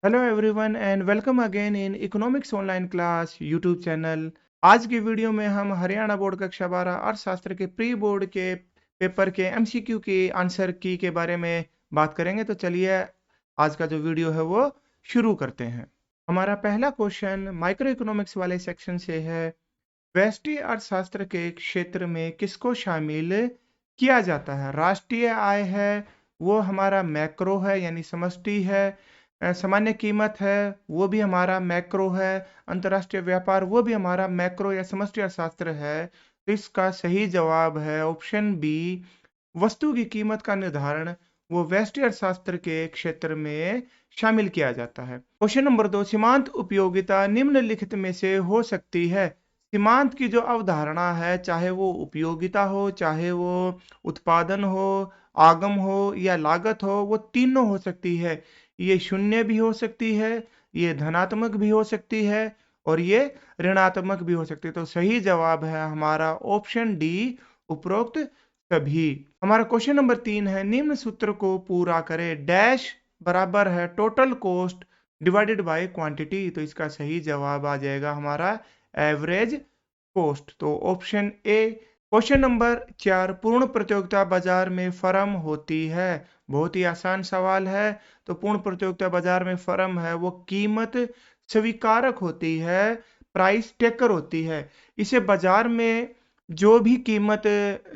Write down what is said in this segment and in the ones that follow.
Hello everyone and welcome again in economics online class YouTube channel. आज की video में हम हरियाणा बोर्ड कक्षा 12 अर्थशास्त्र के प्री बोर्ड के पेपर के एमसीक्यू के आंसर की के बारे में बात करेंगे। तो चलिए आज का जो वीडियो है वो शुरू करते हैं। हमारा पहला क्वेश्चन माइक्रो इकोनॉमिक्स वाले सेक्शन से है। व्यष्टि अर्थशास्त्र के क्षेत्र में किसको शामिल किया जाता है? राष्ट्रीय आय है वो हमारा मैक्रो है यानी समष्टि है। सामान्य कीमत है वो भी हमारा मैक्रो है। अंतर्राष्ट्रीय व्यापार वो भी हमारा मैक्रो या समष्टि अर्थशास्त्र है। तो इसका सही जवाब है ऑप्शन बी। वस्तु की कीमत का निर्धारण वो व्यष्टि अर्थशास्त्र के क्षेत्र में शामिल किया जाता है। क्वेश्चन नंबर 2, सीमांत उपयोगिता निम्नलिखित में से हो सकती है? सीमांत की जो अवधारणा है, चाहे वो उपयोगिता हो, चाहे वो उत्पादन हो, आगम हो या लागत हो, वो तीनों हो सकती है। ये शून्य भी हो सकती है, ये धनात्मक भी हो सकती है और ये ऋणात्मक भी हो सकती है। तो सही जवाब है हमारा ऑप्शन डी, उपरोक्त सभी। हमारा क्वेश्चन नंबर 3 है, निम्न सूत्र को पूरा करें। डैश बराबर है total cost divided by quantity. तो इसका सही जवाब आ जाएगा हमारा एवरेज कॉस्ट। तो ऑप्शन ए। क्वेश्चन नंबर 4, पूर्ण प्रतियोगिता बाजार में फर्म होती है। बहुत ही आसान सवाल है। तो पूर्ण प्रतियोगिता बाजार में फर्म है वो कीमत स्वीकारक होती है, प्राइस टेकर होती है। इसे बाजार में जो भी कीमत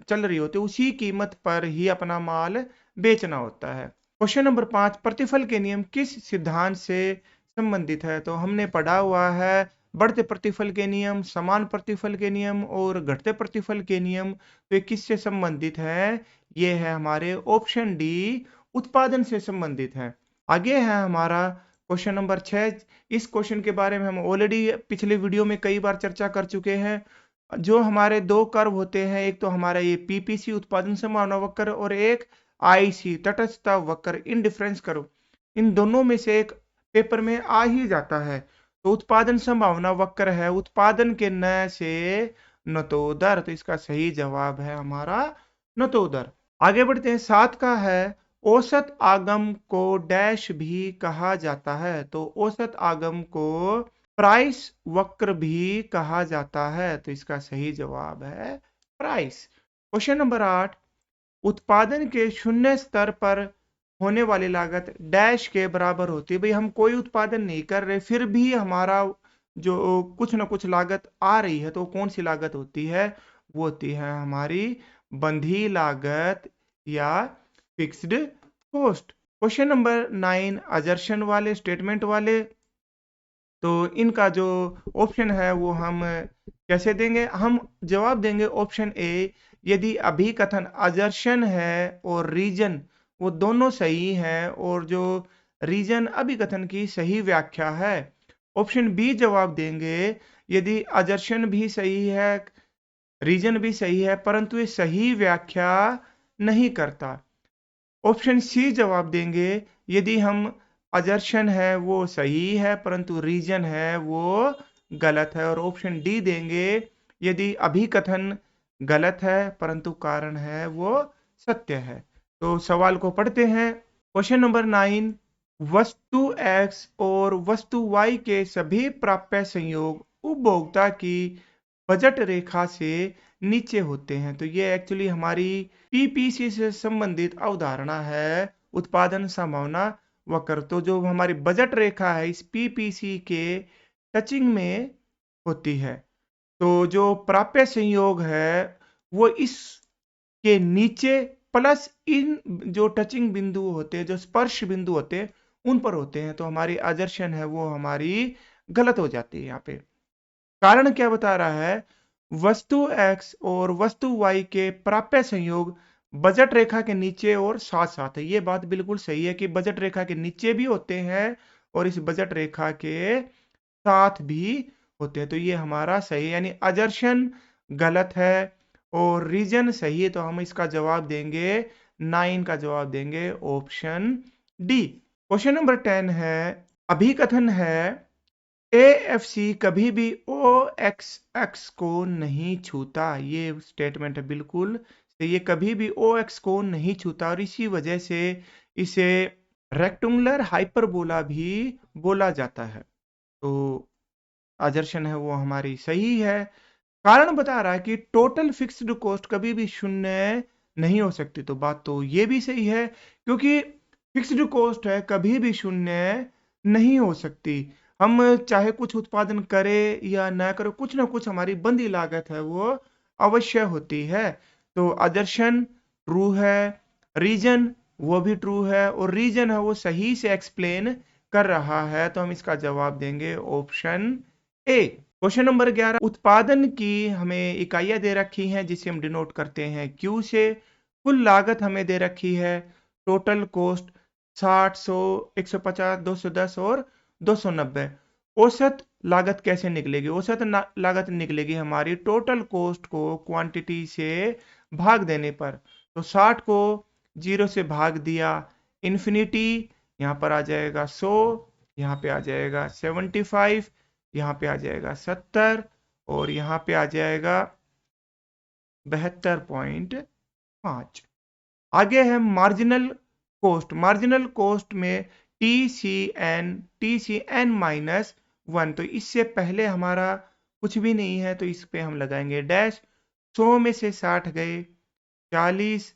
चल रही होती है उसी कीमत पर ही अपना माल बेचना होता है। क्वेश्चन नंबर 5, प्रतिफल के नियम किस सिद्धांत से संबंधित है? तो हमने पढ़ा हुआ है बढ़ते प्रतिफल के नियम, समान प्रतिफल के नियम और घटते प्रतिफल के नियम। तो ये किससे संबंधित है? ये है हमारे ऑप्शन डी, उत्पादन से संबंधित है। आगे है हमारा क्वेश्चन नंबर 6। इस क्वेश्चन के बारे में हम ऑलरेडी पिछले वीडियो में कई बार चर्चा कर चुके हैं। जो हमारे दो कर्व होते हैं, एक तो हमारा ये पीपीसी उत्पादन संभावना वक्र और एक आईसी तटस्थता वक्र, इंडिफरेंस कर्व। इन दोनों में से एक पेपर में आ ही जाता है। तो उत्पादन संभावना वक्र है उत्पादन के न से नतोदर। तो इसका सही जवाब है हमारा नतोदर। आगे बढ़ते हैं। 7 का है, औसत आगम को डैश भी कहा जाता है। तो औसत आगम को प्राइस वक्र भी कहा जाता है। तो इसका सही जवाब है प्राइस। क्वेश्चन नंबर 8, उत्पादन के शून्य स्तर पर होने वाली लागत डैश के बराबर होती है। भाई हम कोई उत्पादन नहीं कर रहे फिर भी हमारा जो कुछ ना कुछ लागत आ रही है, तो कौन सी लागत होती है? वो होती है हमारी बंधी लागत या फिक्स्ड कॉस्ट। क्वेश्चन नंबर 9, अजर्शन वाले स्टेटमेंट वाले। तो इनका जो ऑप्शन है वो हम कैसे देंगे? हम जवाब देंगे ऑप्शन ए। यदि अभिकथन अजर्शन है और रीजन वो दोनों सही हैं और जो रीजन अभिकथन की सही व्याख्या है। ऑप्शन बी जवाब देंगे यदि अजर्शन भी सही है, रीजन भी सही है, परंतु ये सही व्याख्या नहीं करता। ऑप्शन सी जवाब देंगे यदि हम अजर्शन है वो सही है परंतु रीजन है वो गलत है। और ऑप्शन डी देंगे यदि अभिकथन गलत है परंतु कारण है वो सत्य है। तो सवाल को पढ़ते हैं। क्वेश्चन नंबर 9, वस्तु X और वस्तु Y के सभी प्राप्य संयोग उपभोक्ता की बजट रेखा से नीचे होते हैं। तो ये एक्चुअली हमारी पीपीसी से संबंधित अवधारणा है, उत्पादन संभावना वक्र। तो जो हमारी बजट रेखा है इस पीपीसी के टचिंग में होती है। तो जो प्राप्य संयोग है वो इस के नीचे प्लस इन जो टचिंग बिंदु होते हैं, जो स्पर्श बिंदु होते हैं, उन पर होते हैं। तो हमारी अजर्शन है वो हमारी गलत हो जाती है। यहाँ पे कारण क्या बता रहा है? वस्तु X और वस्तु Y के प्राप्य संयोग बजट रेखा के नीचे और साथ साथ है। ये बात बिल्कुल सही है कि बजट रेखा के नीचे भी होते हैं और इस बजट रेखा के साथ भी होते हैं। तो ये हमारा सही है, यानी अजर्शन गलत है और रीजन सही है। तो हम इसका जवाब देंगे 9 का जवाब देंगे ऑप्शन डी। क्वेश्चन नंबर 10 है, अभिकथन है AFC कभी भी OXX को नहीं छूता। ये स्टेटमेंट है बिल्कुल। तो ये कभी भी OX को नहीं छूता और इसी वजह से इसे रेक्टेंगुलर हाइपरबोला भी बोला जाता है। तो असर्शन है वो हमारी सही है। कारण बता रहा है कि टोटल फिक्स्ड कॉस्ट कभी भी शून्य नहीं हो सकती, तो बात तो ये भी सही है, क्योंकि फिक्स्ड कॉस्ट है कभी भी शून्य नहीं हो सकती। हम चाहे कुछ उत्पादन करें या ना करें, कुछ ना कुछ हमारी बंदी लागत है वो अवश्य होती है। तो आदर्शन ट्रू है, रीजन वो भी ट्रू है, और रीजन है वो सही से एक्सप्लेन कर रहा है, तो हम इसका जवाब देंगे ऑप्शन ए। क्वेश्चन नंबर 11, उत्पादन की हमें इकाइयां दे रखी हैं जिसे हम डिनोट करते हैं क्यू से। कुल लागत हमें दे रखी है, टोटल कॉस्ट 60, 100, 150, 210 और 290। औसत लागत कैसे निकलेगी? औसत लागत निकलेगी हमारी टोटल कॉस्ट को क्वांटिटी से भाग देने पर। तो 60 को 0 से भाग दिया, इन्फिनिटी यहाँ पर आ जाएगा 100, यहाँ पे आ जाएगा 75, यहाँ पे आ जाएगा 70, और यहाँ पे आ जाएगा 72.5। आगे है मार्जिनल कॉस्ट। मार्जिनल कॉस्ट में टी सी एन -1, तो इससे पहले हमारा कुछ भी नहीं है, तो इस पे हम लगाएंगे डैश। 100 में से 60 गए, 40,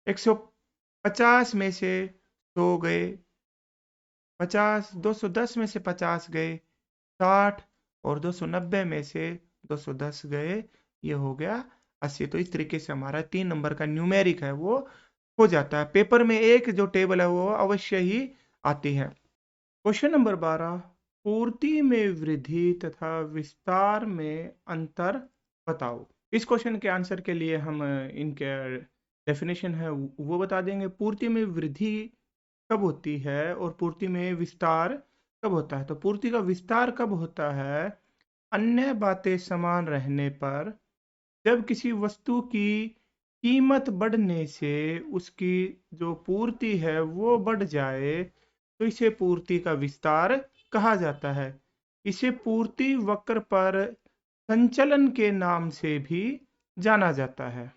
150 में से 100 गए, 50, 210 में से 50 गए, 60, और 290 में से 210 गए, ये हो गया 80। तो इस तरीके से हमारा 3 नंबर का न्यूमेरिक है वो हो जाता है। पेपर में एक जो टेबल है वो अवश्य ही आती है। क्वेश्चन नंबर 12, पूर्ति में वृद्धि तथा विस्तार में अंतर बताओ। इस क्वेश्चन के आंसर के लिए हम इनके डेफिनेशन है वो बता देंगे। पूर्ति में वृद्धि कब होती है और पूर्ति में विस्तार कब होता है? तो पूर्ति का विस्तार कब होता है? अन्य बातें समान रहने पर, जब किसी वस्तु की कीमत बढ़ने से उसकी जो पूर्ति है वो बढ़ जाए, तो इसे पूर्ति का विस्तार कहा जाता है। इसे पूर्ति वक्र पर संचलन के नाम से भी जाना जाता है।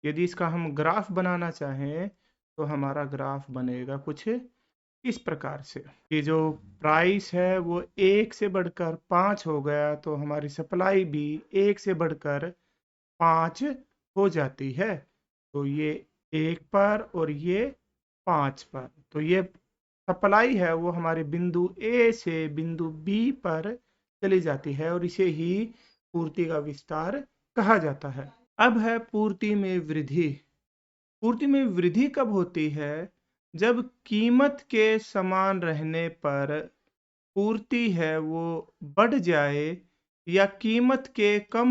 यदि इसका हम ग्राफ बनाना चाहें तो हमारा ग्राफ बनेगा कुछ इस प्रकार से कि जो प्राइस है वो 1 से बढ़कर 5 हो गया, तो हमारी सप्लाई भी 1 से बढ़कर 5 हो जाती है। तो ये 1 पर और ये 5 पर, तो ये सप्लाई है वो हमारे बिंदु ए से बिंदु बी पर चली जाती है, और इसे ही पूर्ति का विस्तार कहा जाता है। अब है पूर्ति में वृद्धि। पूर्ति में वृद्धि कब होती है? जब कीमत के समान रहने पर पूर्ति है वो बढ़ जाए, या कीमत के कम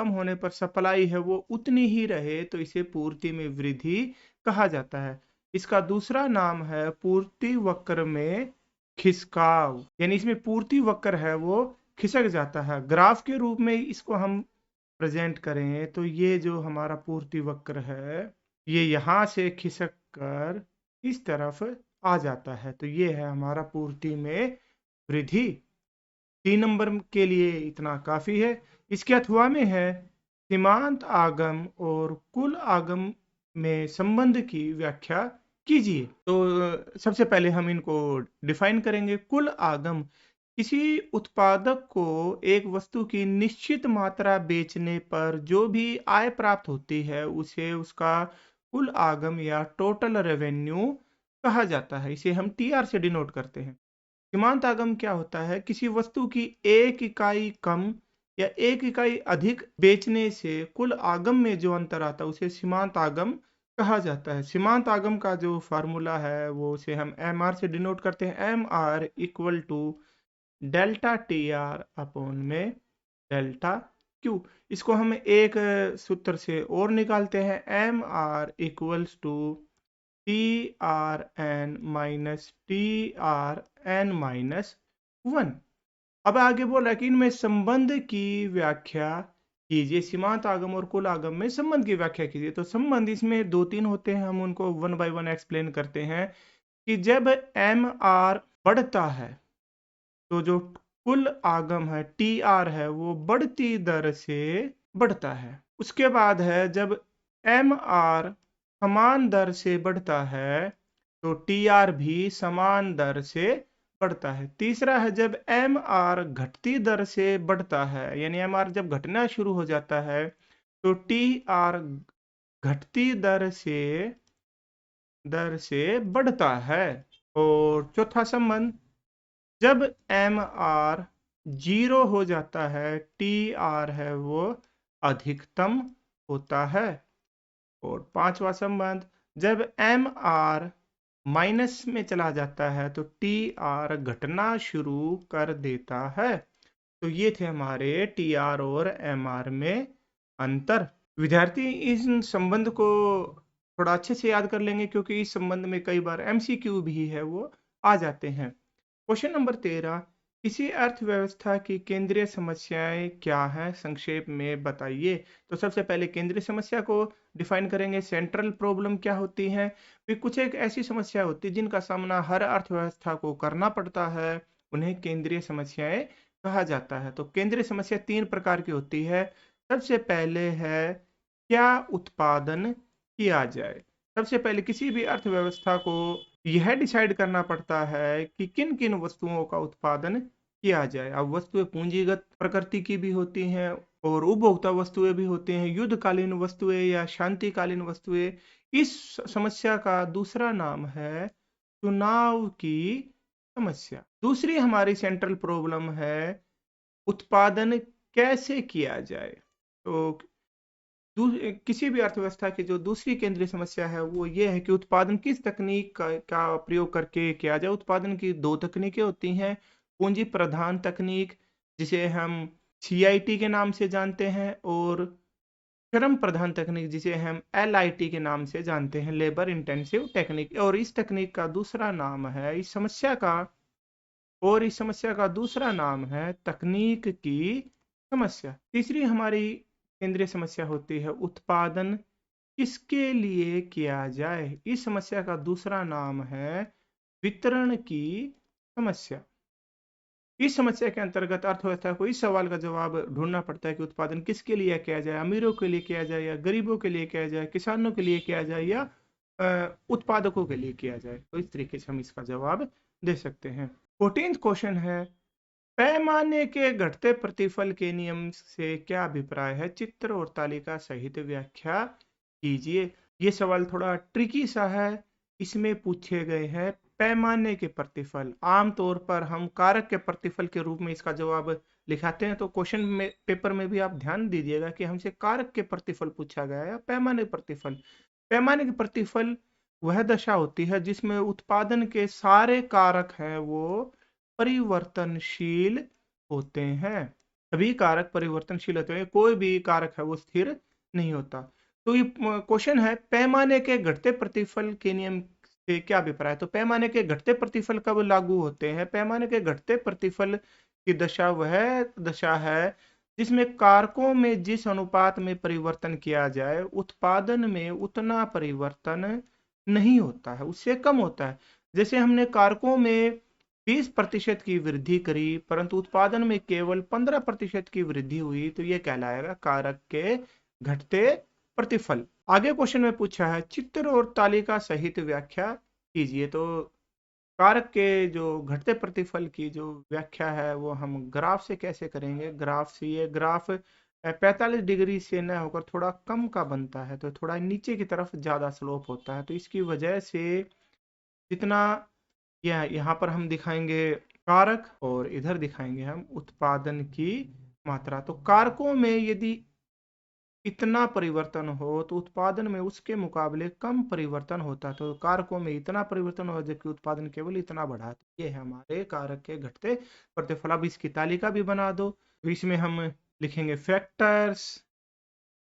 होने पर सप्लाई है वो उतनी ही रहे, तो इसे पूर्ति में वृद्धि कहा जाता है। इसका दूसरा नाम है पूर्ति वक्र में खिसकाव, यानी इसमें पूर्ति वक्र है वो खिसक जाता है। ग्राफ के रूप में इसको हम प्रेजेंट करें तो ये जो हमारा पूर्ति वक्र है ये यहाँ से खिसक कर इस तरफ आ जाता है, तो ये है हमारा पूर्ति में वृद्धि। 3 नंबर के लिए इतना काफी है। इसके अथवा में है सीमांत आगम और कुल आगम में संबंध की व्याख्या कीजिए। तो सबसे पहले हम इनको डिफाइन करेंगे। कुल आगम, किसी उत्पादक को एक वस्तु की निश्चित मात्रा बेचने पर जो भी आय प्राप्त होती है उसे उसका कुल आगम या टोटल रेवेन्यू कहा जाता है। इसे हम टीआर से डिनोट करते हैं। सीमांत आगम क्या होता है? किसी वस्तु की एक इकाई कम या एक इकाई अधिक बेचने से कुल आगम में जो अंतर आता है उसे सीमांत आगम कहा जाता है। सीमांत आगम का जो फार्मूला है वो उसे हम एम आर से डिनोट करते हैं। M R equal to delta T R upon में डेल्टा क्यू। इसको हम एक सूत्र से और निकालते हैं। M R equals to T R N minus T R N minus 1। अब आगे बोला कि इनमें संबंध की व्याख्या कीजिए। सीमांत आगम और कुल आगम में संबंध की व्याख्या कीजिए। तो संबंध इसमें 2-3 होते हैं, हम उनको 1 बाय 1 एक्सप्लेन करते हैं। कि जब एम आर बढ़ता है तो जो कुल आगम है टी आर है वो बढ़ती दर से बढ़ता है। उसके बाद है जब एम आर समान दर से बढ़ता है तो TR भी समान दर से बढ़ता है। तीसरा है जब MR घटती दर से बढ़ता है, यानी MR जब घटना शुरू हो जाता है तो TR घटती दर से बढ़ता है। और चौथा संबंध, जब MR 0 हो जाता है TR है वो अधिकतम होता है। और पांचवा संबंध, जब MR माइनस में चला जाता है तो TR घटना शुरू कर देता है। तो ये थे हमारे TR और MR में अंतर। विद्यार्थी इस संबंध को थोड़ा अच्छे से याद कर लेंगे, क्योंकि इस संबंध में कई बार MCQ भी है वो आ जाते हैं। क्वेश्चन नंबर 13, किसी अर्थव्यवस्था की केंद्रीय समस्याएं क्या है, संक्षेप में बताइए। तो सबसे पहले केंद्रीय समस्या को डिफाइन करेंगे। सेंट्रल प्रॉब्लम क्या होती है? फिर कुछ एक ऐसी समस्या होती है जिनका सामना हर अर्थव्यवस्था को करना पड़ता है, उन्हें केंद्रीय समस्याएं कहा जाता है। तो केंद्रीय समस्या 3 प्रकार की होती है। सबसे पहले है क्या उत्पादन किया जाए। सबसे पहले किसी भी अर्थव्यवस्था को यह डिसाइड करना पड़ता है कि किन किन वस्तुओं का उत्पादन किया जाए। अब वस्तुएं पूंजीगत प्रकृति की भी होती हैं और उपभोक्ता वस्तुएं भी होती हैं, युद्धकालीन वस्तुएं या शांतिकालीन वस्तुएं। इस समस्या का दूसरा नाम है चुनाव की समस्या। दूसरी हमारी सेंट्रल प्रॉब्लम है उत्पादन कैसे किया जाए। तो किसी भी अर्थव्यवस्था की जो दूसरी केंद्रीय समस्या है वो ये है कि उत्पादन किस तकनीक का प्रयोग करके किया जाए। उत्पादन की 2 तकनीकें होती हैं। पूंजी प्रधान तकनीक, जिसे हम CIT के नाम से जानते हैं, और श्रम प्रधान तकनीक, जिसे हम LIT के नाम से जानते हैं, लेबर इंटेंसिव टेक्निक। और इस तकनीक का दूसरा नाम है इस समस्या का दूसरा नाम है तकनीक की समस्या। तीसरी हमारी केंद्रीय समस्या होती है उत्पादन किसके लिए किया जाए। इस समस्या का दूसरा नाम है वितरण की समस्या। इस समस्या के अंतर्गत अर्थव्यवस्था को इस सवाल का जवाब ढूंढना पड़ता है कि उत्पादन किसके लिए किया जाए, अमीरों के लिए किया जाए या गरीबों के लिए किया जाए, किसानों के लिए किया जाए या उत्पादकों के लिए किया जाए। तो इस तरीके से हम इसका जवाब दे सकते हैं। 14th क्वेश्चन है, पैमाने के घटते प्रतिफल के नियम से क्या अभिप्राय है, चित्र और तालिका सहित व्याख्या कीजिए। ये सवाल थोड़ा ट्रिकी सा है। इसमें पूछे गए हैं पैमाने के प्रतिफल। आमतौर पर हम कारक के प्रतिफल के रूप में इसका जवाब लिखाते हैं। तो क्वेश्चन में पेपर में भी आप ध्यान दीजिएगा कि हमसे कारक के प्रतिफल पूछा गया है या पैमाने प्रतिफल। पैमाने के प्रतिफल वह दशा होती है जिसमें उत्पादन के सारे कारक हैं वो परिवर्तनशील होते हैं। सभी कारक परिवर्तनशील होते हैं, कोई भी कारक है वो स्थिर नहीं होता। तो ये क्वेश्चन है पैमाने के घटते प्रतिफल के नियम से क्या अभिप्राय है। तो पैमाने के घटते प्रतिफल कब लागू होते हैं? पैमाने के घटते प्रतिफल की दशा वह दशा है जिसमें कारकों में जिस अनुपात में परिवर्तन किया जाए उत्पादन में उतना परिवर्तन नहीं होता है, उससे कम होता है। जैसे हमने कारकों में 20% की वृद्धि करी परंतु उत्पादन में केवल 15% की वृद्धि हुई, तो यह कहलाएगा कारक के घटते प्रतिफल। आगे क्वेश्चन में पूछा है चित्र और तालिका सहित व्याख्या कीजिए। तो कारक के जो घटते प्रतिफल की जो व्याख्या है वो हम ग्राफ से कैसे करेंगे। ग्राफ से, ये ग्राफ 45 डिग्री से न होकर थोड़ा कम का बनता है, तो थोड़ा नीचे की तरफ ज्यादा स्लोप होता है। तो इसकी वजह से जितना यहाँ पर हम दिखाएंगे कारक और इधर दिखाएंगे हम उत्पादन की मात्रा। तो कारकों में यदि इतना परिवर्तन हो तो उत्पादन में उसके मुकाबले कम परिवर्तन होता है। तो कारकों में इतना परिवर्तन हो जबकि उत्पादन केवल इतना बढ़ा। तो ये है हमारे कारक के घटते प्रतिफल। अब इसकी तालिका भी बना दो। तो इसमें हम लिखेंगे फैक्टर्स।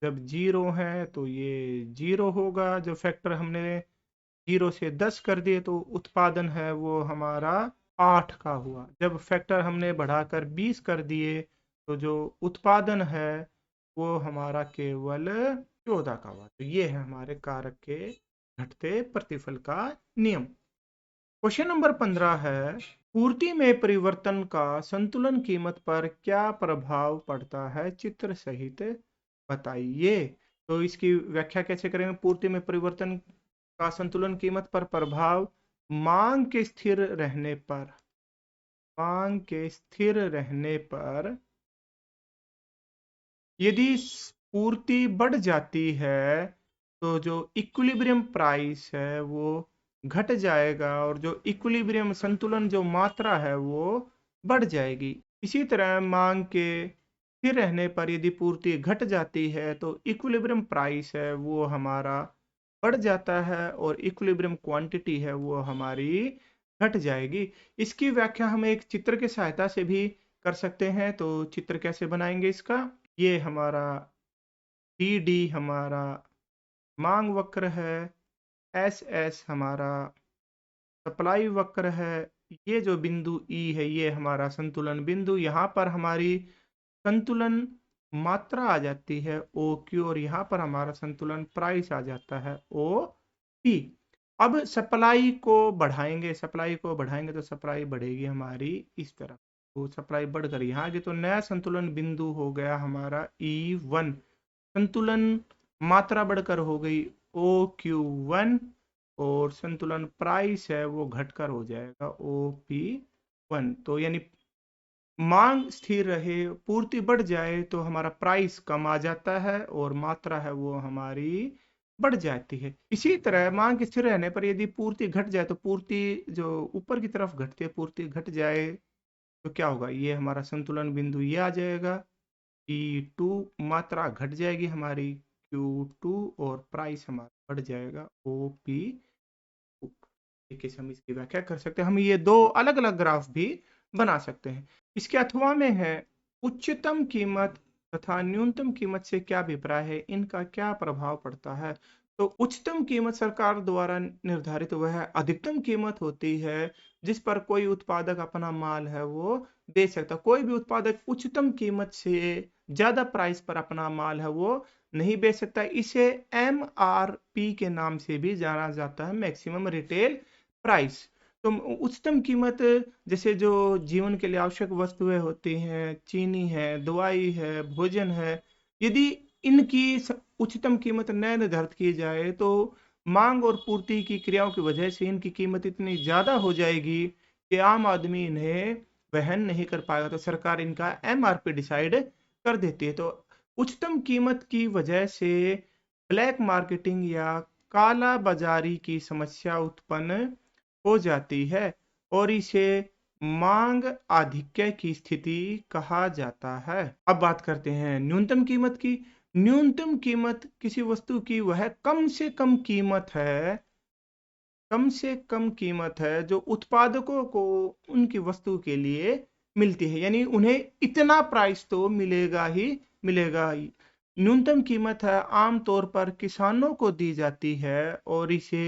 जब 0 है तो ये 0 होगा। जब फैक्टर हमने 0 से 10 कर दिए तो उत्पादन है वो हमारा 8 का हुआ। जब फैक्टर हमने बढ़ाकर 20 कर दिए तो जो उत्पादन है वो हमारा केवल 14 का हुआ। तो ये है हमारे कारक के घटते प्रतिफल का नियम। क्वेश्चन नंबर 15 है, पूर्ति में परिवर्तन का संतुलन कीमत पर क्या प्रभाव पड़ता है, चित्र सहित बताइए। तो इसकी व्याख्या कैसे करेंगे? पूर्ति में परिवर्तन का संतुलन कीमत पर प्रभाव मांग के स्थिर रहने पर, मांग के स्थिर रहने पर यदि पूर्ति बढ़ जाती है तो जो इक्विलिब्रियम प्राइस है वो घट जाएगा और जो इक्विलिब्रियम संतुलन जो मात्रा है वो बढ़ जाएगी। इसी तरह मांग के स्थिर रहने पर यदि पूर्ति घट जाती है तो इक्विलिब्रियम प्राइस है वो हमारा बढ़ जाता है और इक्विलिब्रियम क्वांटिटी है वो हमारी घट जाएगी। इसकी व्याख्या हम एक चित्र की सहायता से भी कर सकते हैं। तो चित्र कैसे बनाएंगे इसका? ये हमारा डी हमारा मांग वक्र है, एस हमारा सप्लाई वक्र है, ये जो बिंदु ई है ये हमारा संतुलन बिंदु। यहाँ पर हमारी संतुलन मात्रा आ जाती है ओ क्यू और यहाँ पर हमारा संतुलन प्राइस आ जाता है ओ पी। अब सप्लाई को बढ़ाएंगे, सप्लाई को बढ़ाएंगे तो सप्लाई बढ़ेगी हमारी इस तरफ, तो सप्लाई बढ़कर यहाँ आ गई तो नया संतुलन बिंदु हो गया हमारा E1। संतुलन मात्रा बढ़कर हो गई OQ1 और संतुलन प्राइस है वो घटकर हो जाएगा OP1। तो यानी मांग स्थिर रहे, पूर्ति बढ़ जाए तो हमारा प्राइस कम आ जाता है और मात्रा है वो हमारी बढ़ जाती है। इसी तरह मांग स्थिर रहने पर यदि पूर्ति घट जाए तो पूर्ति जो ऊपर की तरफ घटती है, पूर्ति घट जाए तो क्या होगा? ये हमारा संतुलन बिंदु ये आ जाएगा E2, मात्रा घट जाएगी हमारी Q2 और प्राइस हमारा बढ़ जाएगा OP2। देखिए हम इसकी व्याख्या कर सकते हैं। हम ये दो अलग अलग ग्राफ भी बना सकते हैं। इसके अथवा में है उच्चतम कीमत तथा न्यूनतम कीमत से क्या अभिप्राय है, इनका क्या प्रभाव पड़ता है? तो उच्चतम कीमत सरकार द्वारा निर्धारित वह अधिकतम कीमत होती है जिस पर कोई उत्पादक अपना माल है वो बेच सकता। कोई भी उत्पादक उच्चतम कीमत से ज्यादा प्राइस पर अपना माल है वो नहीं बेच सकता। इसे MRP के नाम से भी जाना जाता है, मैक्सिमम रिटेल प्राइस। तो उच्चतम कीमत जैसे जो जीवन के लिए आवश्यक वस्तुएं होती हैं, चीनी है, दवाई है, भोजन है, यदि इनकी उच्चतम कीमत न निर्धारित की जाए तो मांग और पूर्ति की क्रियाओं की वजह से इनकी कीमत इतनी ज्यादा हो जाएगी कि आम आदमी इन्हें वहन नहीं कर पाएगा। तो सरकार इनका MRP डिसाइड कर देती है। तो उच्चतम कीमत की वजह से ब्लैक मार्केटिंग या काला बाजारी की समस्या उत्पन्न हो जाती है और इसे मांग आधिक्य की स्थिति कहा जाता है। अब बात करते हैं न्यूनतम कीमत की। न्यूनतम कीमत किसी वस्तु की वह कम से कम कीमत है, कम से कम कीमत है जो उत्पादकों को उनकी वस्तु के लिए मिलती है, यानी उन्हें इतना प्राइस तो मिलेगा ही मिलेगा ही। न्यूनतम कीमत है आमतौर पर किसानों को दी जाती है और इसे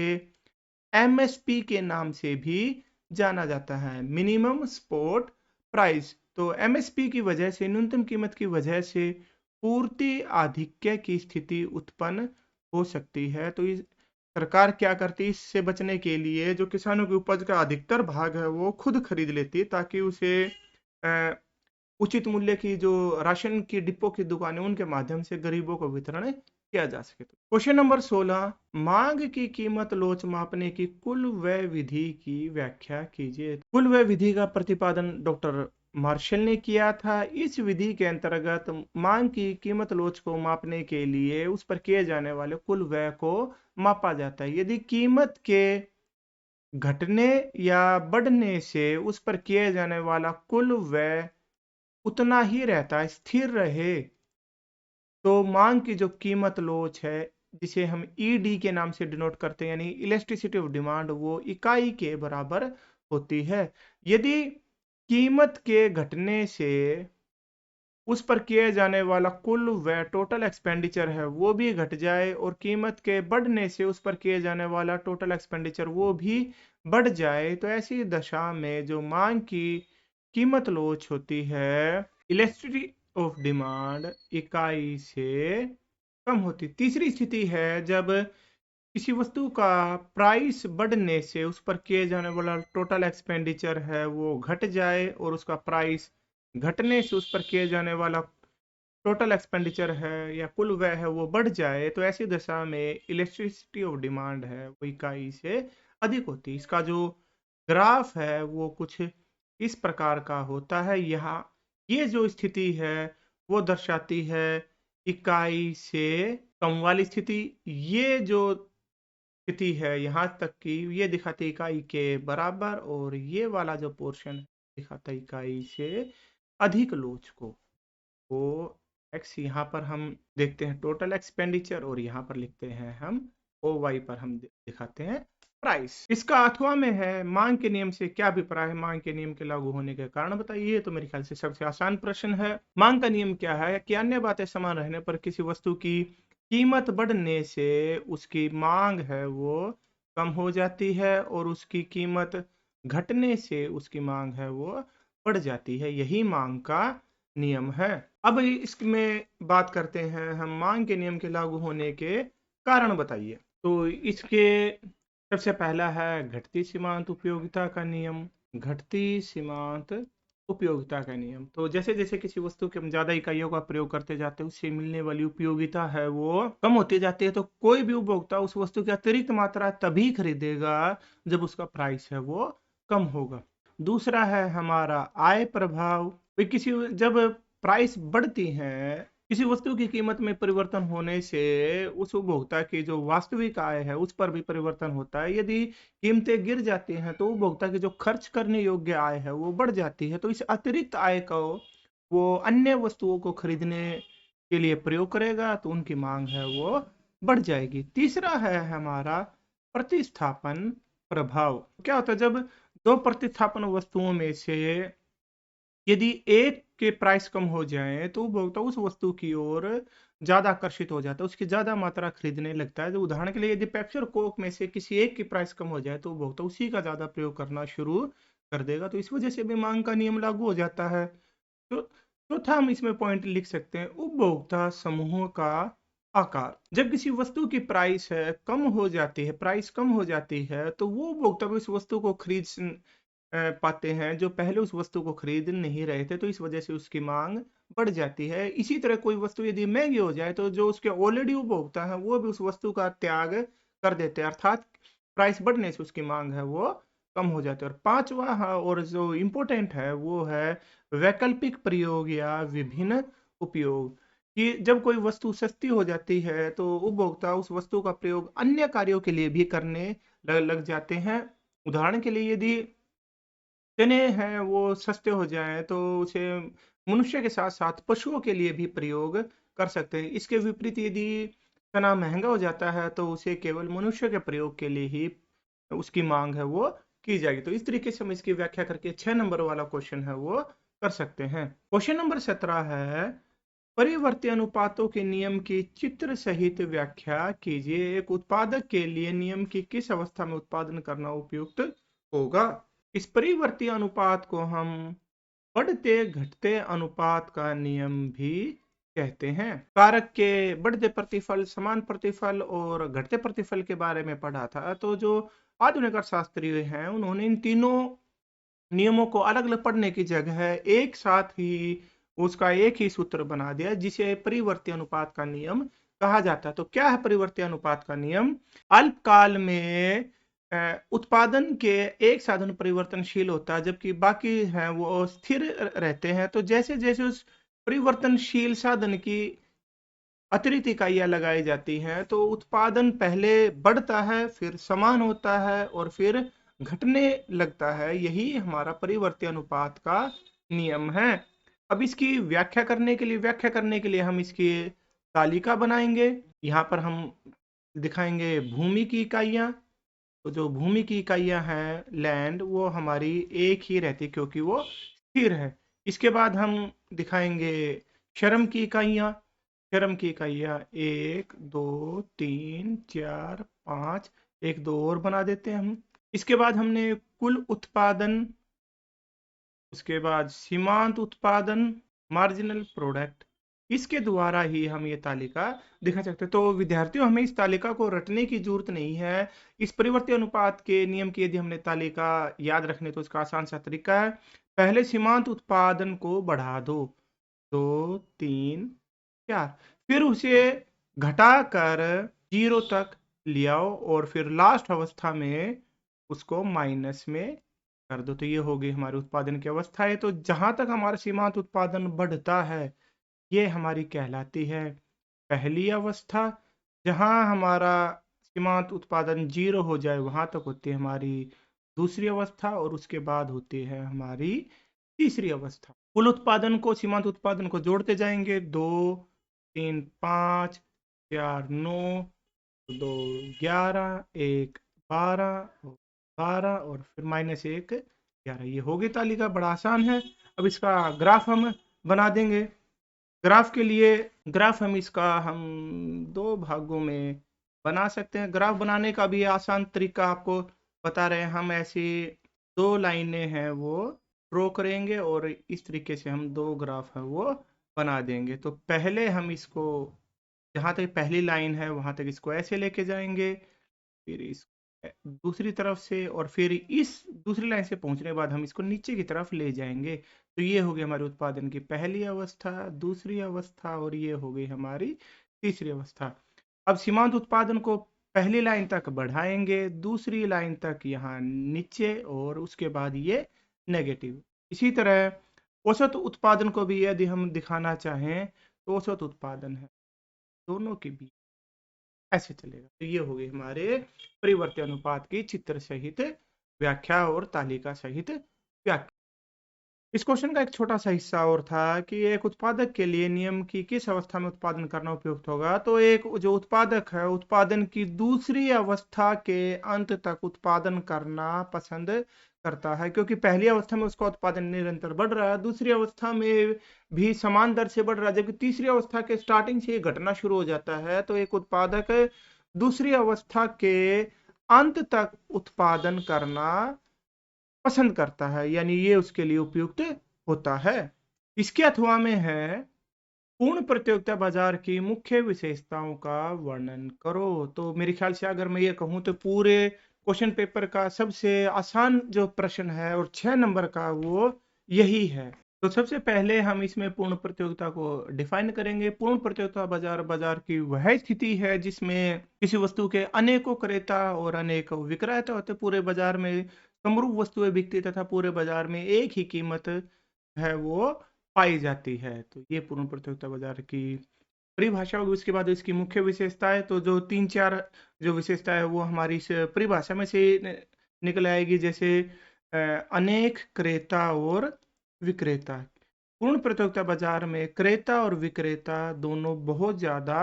MSP के नाम से भी जाना जाता है, मिनिमम सपोर्ट प्राइस। तो MSP की वजह से, न्यूनतम कीमत की वजह से पूर्ति आधिक्य की स्थिति उत्पन्न हो सकती है। तो सरकार क्या करती है इससे बचने के लिए? जो किसानों की उपज का अधिकतर भाग है वो खुद खरीद लेती है ताकि उसे उचित मूल्य की जो राशन की डिपो की दुकानें उनके माध्यम से गरीबों को वितरण किया जा सके। क्वेश्चन नंबर 16, मांग की कीमत लोच मापने की कुल व्यय विधि की व्याख्या कीजिए। कुल व्यय विधि का प्रतिपादन डॉक्टर मार्शल ने किया था। इस विधि के अंतर्गत मांग की कीमत लोच को मापने के लिए उस पर किए जाने वाले कुल व्यय को मापा जाता है। यदि कीमत के घटने या बढ़ने से उस पर किए जाने वाला कुल व्यय उतना ही रहता है, स्थिर रहे, तो मांग की जो कीमत लोच है जिसे हम ED के नाम से डिनोट करते हैं, यानी इलेस्टिसिटी ऑफ डिमांड, वो इकाई के बराबर होती है। यदि कीमत के घटने से उस पर किए जाने वाला कुल व्यय, टोटल एक्सपेंडिचर है, वो भी घट जाए और कीमत के बढ़ने से उस पर किए जाने वाला टोटल एक्सपेंडिचर वो भी बढ़ जाए, तो ऐसी दशा में जो मांग की कीमत लोच होती है, इलेस्टिसिटी ऑफ डिमांड इकाई से कम होती। तीसरी स्थिति है जब किसी वस्तु का प्राइस बढ़ने से उस पर किए जाने वाला टोटल एक्सपेंडिचर है वो घट जाए और उसका प्राइस घटने से उस पर किए जाने वाला टोटल एक्सपेंडिचर है या कुल व्यय है वो बढ़ जाए, तो ऐसी दशा में इलेक्ट्रिसिटी ऑफ डिमांड है वो इकाई से अधिक होती है। इसका जो ग्राफ है वो कुछ इस प्रकार का होता है। यहाँ ये जो स्थिति है वो दर्शाती है इकाई से कम वाली स्थिति। ये जो स्थिति है यहाँ तक की ये दिखाती है इकाई के बराबर, और ये वाला जो पोर्शन दिखाता है इकाई से अधिक लोच को। तो एक्स यहाँ पर हम देखते हैं टोटल एक्सपेंडिचर, और यहाँ पर लिखते हैं हम ओ वाई पर हम दिखाते हैं प्राइस। इसका अथवा में है मांग के नियम से क्या अभिप्राय है, मांग के नियम के लागू होने के कारण बताइए। तो मेरे ख्याल से सबसे आसान प्रश्न है। मांग का नियम क्या है कि अन्य बातें समान रहने पर किसी वस्तु की कीमत बढ़ने से उसकी मांग है वो कम हो जाती है, और उसकी कीमत घटने से उसकी मांग है वो बढ़ जाती है। यही मांग का नियम है। अब इसमें बात करते हैं हम मांग के नियम के लागू होने के कारण बताइए। तो इसके सबसे पहला है घटती सीमांत उपयोगिता का नियम। घटती सीमांत उपयोगिता का नियम, तो जैसे जैसे किसी वस्तु के हम ज्यादा इकाइयों का प्रयोग करते जाते हैं उससे मिलने वाली उपयोगिता है वो कम होती जाती है। तो कोई भी उपभोक्ता उस वस्तु की अतिरिक्त मात्रा तभी खरीदेगा जब उसका प्राइस है वो कम होगा। दूसरा है हमारा आय प्रभाव। किसी जब प्राइस बढ़ती है, किसी वस्तु की कीमत में परिवर्तन होने से उस उपभोक्ता की जो वास्तविक आय है उस पर भी परिवर्तन होता है। यदि कीमतें गिर जाती हैं तो उपभोक्ता की जो खर्च करने योग्य आय है वो बढ़ जाती है। तो इस अतिरिक्त आय को वो अन्य वस्तुओं को खरीदने के लिए प्रयोग करेगा, तो उनकी मांग है वो बढ़ जाएगी। तीसरा है हमारा प्रतिस्थापन प्रभाव। क्या होता है जब दो प्रतिस्थापन वस्तुओं में से यदि एक के प्राइस कम हो जाए तो उपभोक्ता उस वस्तु की ओर ज्यादा आकर्षित हो जाता है, उसकी ज्यादा मात्रा खरीदने लगता है। तो उदाहरण के लिए यदि पेप्सी और कोक में से किसी एक की प्राइस कम हो जाए तो उपभोक्ता उसी का ज्यादा प्रयोग करना शुरू कर देगा। तो इस वजह से भी मांग का नियम लागू हो जाता है। तो चौथा हम इसमें पॉइंट लिख सकते हैं उपभोक्ता समूह का आकार। जब किसी वस्तु की प्राइस है कम हो जाती है, प्राइस कम हो जाती है, तो वो उपभोक्ता भी उस वस्तु को खरीद पाते हैं जो पहले उस वस्तु को खरीद नहीं रहे थे। तो इस वजह से उसकी मांग बढ़ जाती है। इसी तरह कोई वस्तु यदि महंगी हो जाए तो जो उसके ऑलरेडी उपभोक्ता है वो भी उस वस्तु का त्याग कर देते हैं, अर्थात प्राइस बढ़ने से उसकी मांग है वो कम हो जाती है। और पांचवा और जो इम्पोर्टेंट है वो है वैकल्पिक प्रयोग या विभिन्न उपयोग। कि जब कोई वस्तु सस्ती हो जाती है तो उपभोक्ता उस वस्तु का प्रयोग अन्य कार्यों के लिए भी करने लग जाते हैं। उदाहरण के लिए यदि चने हैं वो सस्ते हो जाएं तो उसे मनुष्य के साथ साथ पशुओं के लिए भी प्रयोग कर सकते हैं। इसके विपरीत यदि चना महंगा हो जाता है तो उसे केवल मनुष्य के प्रयोग के लिए ही उसकी मांग है वो की जाएगी। तो इस तरीके से हम इसकी व्याख्या करके 6 नंबर वाला क्वेश्चन है वो कर सकते हैं। क्वेश्चन नंबर 17 है परिवर्ती अनुपातों के नियम की चित्र सहित व्याख्या कीजिए। एक उत्पादक के लिए नियम की किस अवस्था में उत्पादन करना उपयुक्त होगा। इस परिवर्ती अनुपात को हम बढ़ते घटते अनुपात का नियम भी कहते हैं। कारक के बढ़ते प्रतिफल, समान प्रतिफल और घटते प्रतिफल के बारे में पढ़ा था। तो जो आधुनिक अर्थशास्त्री हैं उन्होंने इन तीनों नियमों को अलग अलग पढ़ने की जगह एक साथ ही उसका एक ही सूत्र बना दिया जिसे परिवर्ती अनुपात का नियम कहा जाता है। तो क्या है परिवर्ती अनुपात का नियम? अल्पकाल में उत्पादन के एक साधन परिवर्तनशील होता है जबकि बाकी हैं वो स्थिर रहते हैं। तो जैसे जैसे उस परिवर्तनशील साधन की अतिरिक्त इकाइयां लगाई जाती हैं तो उत्पादन पहले बढ़ता है, फिर समान होता है और फिर घटने लगता है। यही हमारा परिवर्ती अनुपात का नियम है। अब इसकी व्याख्या करने के लिए हम इसकी तालिका बनाएंगे। यहाँ पर हम दिखाएंगे भूमि की इकाइयां। तो जो भूमि की इकाइयां हैं लैंड, वो हमारी एक ही रहती क्योंकि वो स्थिर है। इसके बाद हम दिखाएंगे श्रम की इकाइयां। श्रम की इकाइयां 1 2 3 4 5, एक दो और बना देते हैं हम। इसके बाद हमने कुल उत्पादन, उसके बाद सीमांत उत्पादन, मार्जिनल प्रोडक्ट। इसके द्वारा ही हम ये तालिका दिखा सकते हैं। तो विद्यार्थियों हमें इस तालिका को रटने की जरूरत नहीं है। इस परिवर्ती अनुपात के नियम की यदि हमने तालिका याद रखने तो इसका आसान सा तरीका है। पहले सीमांत उत्पादन को बढ़ा दो, 2 3 4, फिर उसे घटाकर 0 तक ले आओ और फिर लास्ट अवस्था में उसको माइनस में कर दो। तो ये होगी हमारी उत्पादन की अवस्था है। तो जहां तक हमारा सीमांत उत्पादन बढ़ता है ये हमारी कहलाती है पहली अवस्था। जहां हमारा सीमांत उत्पादन 0 हो जाए वहां तक होती है हमारी दूसरी अवस्था और उसके बाद होती है हमारी तीसरी अवस्था। कुल उत्पादन को सीमांत उत्पादन को जोड़ते जाएंगे, 2 3 5 4 9 2 11 1 12 और फिर -1 11। ये होगी तालिका, बड़ा आसान है। अब इसका ग्राफ हम बना देंगे। ग्राफ के लिए ग्राफ हम 2 भागों में बना सकते हैं। ग्राफ बनाने का भी आसान तरीका आपको बता रहे हैं। हम ऐसी 2 लाइनें हैं वो ड्रॉ करेंगे और इस तरीके से हम 2 ग्राफ है वो बना देंगे। तो पहले हम इसको जहाँ तक पहली लाइन है वहां तक इसको ऐसे लेके जाएंगे, फिर इस दूसरी तरफ से, और फिर इस दूसरी लाइन से पहुंचने के बाद हम इसको नीचे की तरफ ले जाएंगे। तो ये हो गई हमारे उत्पादन की पहली अवस्था, दूसरी अवस्था और ये हो गई हमारी तीसरी अवस्था। अब सीमांत उत्पादन को पहली लाइन तक बढ़ाएंगे, दूसरी लाइन तक यहाँ नीचे और उसके बाद ये नेगेटिव। इसी तरह औसत उत्पादन को भी यदि हम दिखाना चाहें तो औसत उत्पादन है दोनों के बीच ऐसे चलेगा। तो ये हो गई हमारे परिवर्ती अनुपात की चित्र सहित व्याख्या और तालिका सहित व्याख्या। इस क्वेश्चन का एक छोटा सा हिस्सा और था कि एक उत्पादक के लिए नियम की किस अवस्था में उत्पादन करना उपयुक्त होगा। तो एक जो उत्पादक है उत्पादन की दूसरी अवस्था के अंत तक उत्पादन करना पसंद करता है, क्योंकि पहली अवस्था में उसका उत्पादन निरंतर बढ़ रहा है, दूसरी अवस्था में भी समान दर से बढ़ रहा है, जबकि तीसरी अवस्था के स्टार्टिंग से घटना शुरू हो जाता है। तो एक उत्पादक दूसरी अवस्था के अंत तक उत्पादन करना पसंद करता है, यानी ये उसके लिए उपयुक्त होता है। इसके अथवा में है पूर्ण प्रतियोगिता बाजार की मुख्य विशेषताओं का वर्णन करो। तो मेरे ख्याल से अगर मैं ये कहूं तो पूरे क्वेश्चन पेपर का सबसे आसान जो प्रश्न है और 6 नंबर का वो यही है। तो सबसे पहले हम इसमें पूर्ण प्रतियोगिता को डिफाइन करेंगे। पूर्ण प्रतियोगिता बाजार बाजार की वह स्थिति है जिसमें किसी वस्तु के अनेकों क्रेता और अनेक विक्रेता होते, पूरे बाजार में समरूप वस्तुएं बिकती तथा पूरे बाजार में एक ही कीमत है वो पाई जाती है। तो ये पूर्ण प्रतियोगिता बाजार की परिभाषा होगी। उसके बाद इसकी मुख्य विशेषता है, तो जो 3-4 जो विशेषता है वो हमारी इस परिभाषा में से निकल आएगी, जैसे अनेक क्रेता और विक्रेता। पूर्ण प्रतियोगिता बाजार में क्रेता और विक्रेता दोनों बहुत ज्यादा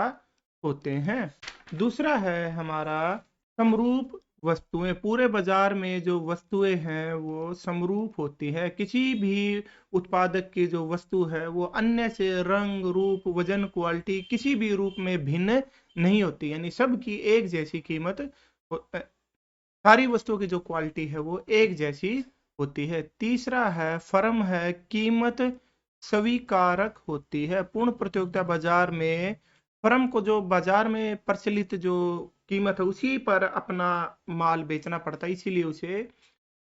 होते हैं। दूसरा है हमारा समरूप वस्तुएं। पूरे बाजार में जो वस्तुएं हैं वो समरूप होती है। किसी भी उत्पादक की जो वस्तु है वो अन्य से रंग, रूप, वजन, क्वालिटी किसी भी रूप में भिन्न नहीं होती, यानी सबकी एक जैसी कीमत, सारी वस्तुओं की जो क्वालिटी है वो एक जैसी होती है। तीसरा है फर्म है, कीमत स्वीकारक होती है। पूर्ण प्रतियोगिता बाजार में फर्म को जो बाजार में प्रचलित जो कीमत है उसी पर अपना माल बेचना पड़ता है, इसीलिए उसे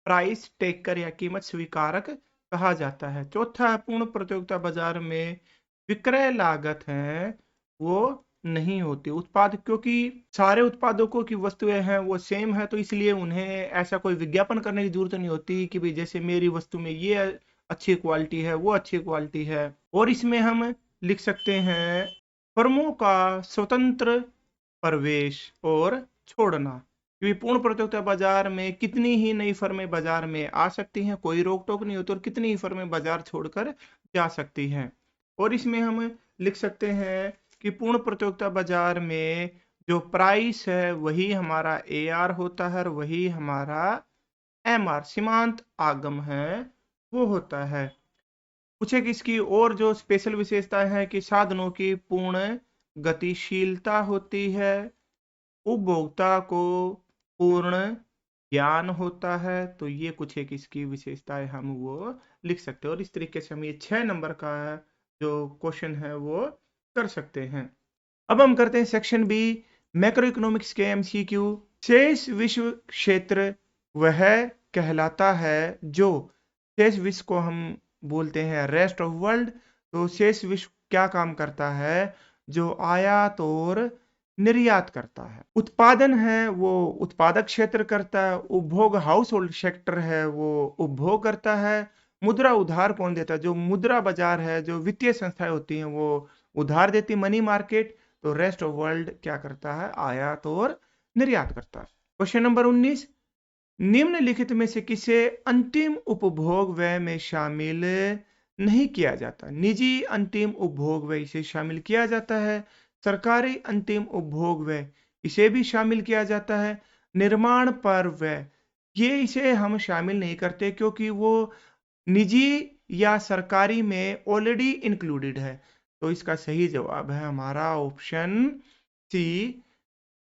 प्राइस टेकर या कीमत स्वीकारक कहा जाता है। चौथा है पूर्ण प्रतियोगिता बाजार में विक्रय लागत है वो नहीं होती। उत्पाद, क्योंकि सारे उत्पादकों की वस्तुएं हैं वो सेम है, तो इसलिए उन्हें ऐसा कोई विज्ञापन करने की जरूरत नहीं होती कि भाई जैसे मेरी वस्तु में ये अच्छी क्वालिटी है वो अच्छी क्वालिटी है। और इसमें हम लिख सकते हैं फर्मों का स्वतंत्र प्रवेश और छोड़ना, क्योंकि पूर्ण प्रतियोगिता बाजार में कितनी ही नई फर्में बाजार में आ सकती हैं, कोई रोक टोक नहीं होती, और कितनी ही फर्में बाजार छोड़कर जा सकती हैं। और इसमें हम लिख सकते हैं कि पूर्ण प्रतियोगिता बाजार में जो प्राइस है वही हमारा AR होता है और वही हमारा MR सीमांत आगम है वो होता है। कुछ एक इसकी और जो स्पेशल विशेषताएं हैं कि साधनों की पूर्ण गतिशीलता होती है, उपभोक्ता को पूर्ण ज्ञान होता है। तो ये कुछ एक इसकी विशेषताएं हम वो लिख सकते हैं, और इस तरीके से हम ये 6 नंबर का जो क्वेश्चन है वो कर सकते हैं। अब हम करते हैं सेक्शन बी, मैक्रो इकोनॉमिक्स के MCQ। शेष विश्व क्षेत्र वह कहलाता है जो, शेष विश्व को हम बोलते हैं रेस्ट ऑफ वर्ल्ड। तो शेष विश्व क्या काम करता है, जो आयात और निर्यात करता है। उत्पादन है वो उत्पादक क्षेत्र करता है। उपभोग हाउस होल्ड सेक्टर है वो उपभोग करता है। मुद्रा उधार कौन देता है? जो मुद्रा बाजार है, जो वित्तीय संस्थाएं होती हैं वो उधार देती, मनी मार्केट। तो रेस्ट ऑफ वर्ल्ड क्या करता है? आयात और निर्यात करता है। क्वेश्चन नंबर 19, निम्नलिखित में से किसे अंतिम उपभोग व्यय में शामिल नहीं किया जाता? निजी अंतिम उपभोग व्यय इसे शामिल किया जाता है। सरकारी अंतिम उपभोग व्यय इसे भी शामिल किया जाता है। निर्माण पर व्यय ये इसे हम शामिल नहीं करते क्योंकि वो निजी या सरकारी में ऑलरेडी इंक्लूडेड है। तो इसका सही जवाब है हमारा ऑप्शन सी,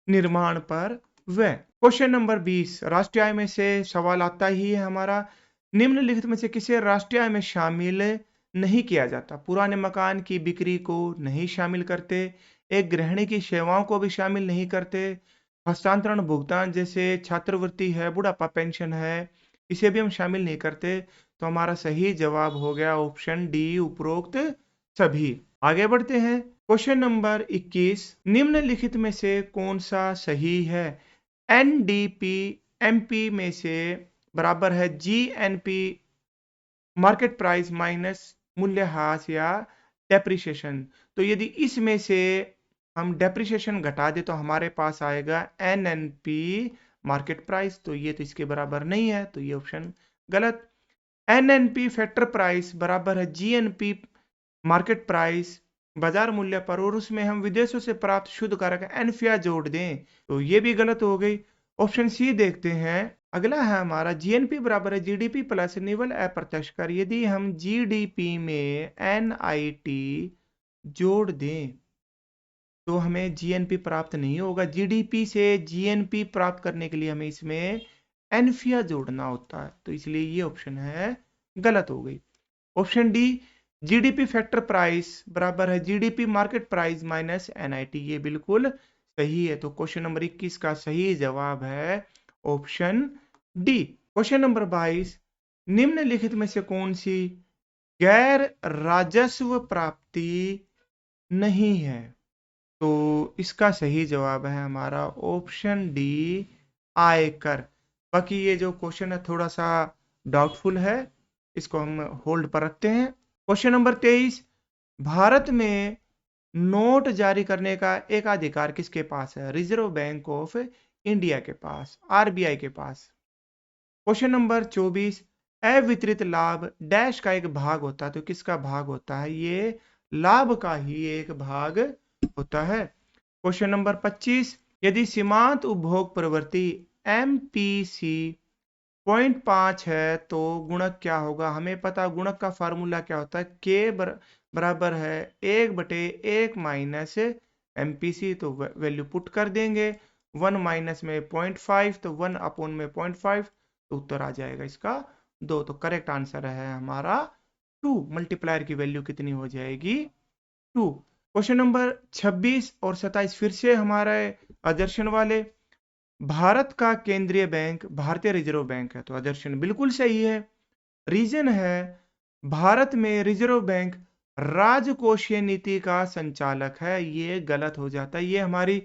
निर्माण पर व्यय। क्वेश्चन नंबर 20, राष्ट्रीय आय में से सवाल आता ही है हमारा। निम्नलिखित में से किसे राष्ट्रीय आय में शामिल नहीं किया जाता? पुराने मकान की बिक्री को नहीं शामिल करते, एक गृहिणी की सेवाओं को भी शामिल नहीं करते, हस्तांतरण भुगतान जैसे छात्रवृत्ति है, बुढ़ापा पेंशन है, इसे भी हम शामिल नहीं करते। तो हमारा सही जवाब हो गया ऑप्शन डी, उपरोक्त सभी। आगे बढ़ते हैं। क्वेश्चन नंबर 21, निम्नलिखित में से कौन सा सही है? एनडीपी एमपी में से बराबर है जीएनपी मार्केट प्राइस माइनस मूल्यह्रास या डेप्रिसिएशन। तो यदि इसमें से हम डेप्रिसिएशन घटा दे तो हमारे पास आएगा एनएनपी मार्केट प्राइस। तो ये तो इसके बराबर नहीं है, तो ये ऑप्शन गलत। एनएनपी फैक्टर प्राइस बराबर है जीएनपी मार्केट प्राइस बाजार मूल्य पर, और उसमें हम विदेशों से प्राप्त शुद्ध कारक एनफिया जोड़ दें तो ये भी गलत हो गई। ऑप्शन सी देखते हैं। अगला है हमारा जीएनपी बराबर है जीडीपी प्लस निवल अप्रत्यक्ष कर। यदि हम जीडीपी में एनआईटी जोड़ दें तो हमें जीएनपी प्राप्त नहीं होगा। जीडीपी से जीएनपी प्राप्त करने के लिए हमें इसमें एनफिया जोड़ना होता है, तो इसलिए ये ऑप्शन है गलत हो गई। Option D, GDP factor price बराबर है GDP market price minus NIT, ये बिल्कुल सही है। तो क्वेश्चन नंबर 21 का सही जवाब है ऑप्शन डी। क्वेश्चन नंबर 22, निम्नलिखित में से कौन सी गैर राजस्व प्राप्ति नहीं है? तो इसका सही जवाब है हमारा ऑप्शन डी, आयकर। बाकी ये जो क्वेश्चन है थोड़ा सा डाउटफुल है, इसको हम होल्ड पर रखते हैं। क्वेश्चन नंबर 23, भारत में नोट जारी करने का एकाधिकार किसके पास है? रिजर्व बैंक ऑफ इंडिया के पास, आरबीआई के पास। क्वेश्चन नंबर 24, अवितरित लाभ डैश का एक भाग होता है, तो किसका भाग होता है? ये लाभ का ही एक भाग होता है। क्वेश्चन नंबर 25, यदि सीमांत उपभोग प्रवृत्ति एमपीसी 0.5 है तो गुणक क्या होगा? हमें पता गुणक का फार्मूला क्या होता है, के बराबर है 1/1 माइनस एमपीसी। तो वैल्यू पुट कर देंगे, 1 माइनस में 0.5 तो 1 अपॉन में 0.5, तो उत्तर आ जाएगा इसका 2। तो करेक्ट आंसर है हमारा 2। मल्टीप्लायर की वैल्यू कितनी हो जाएगी? 2। क्वेश्चन नंबर 26 और 27 फिर से हमारे आदर्शन वाले। भारत का केंद्रीय बैंक भारतीय रिजर्व बैंक है, तो आदर्शन बिल्कुल सही है। रीजन है भारत में रिजर्व बैंक राजकोषीय नीति का संचालक है, ये गलत हो जाता है। ये हमारी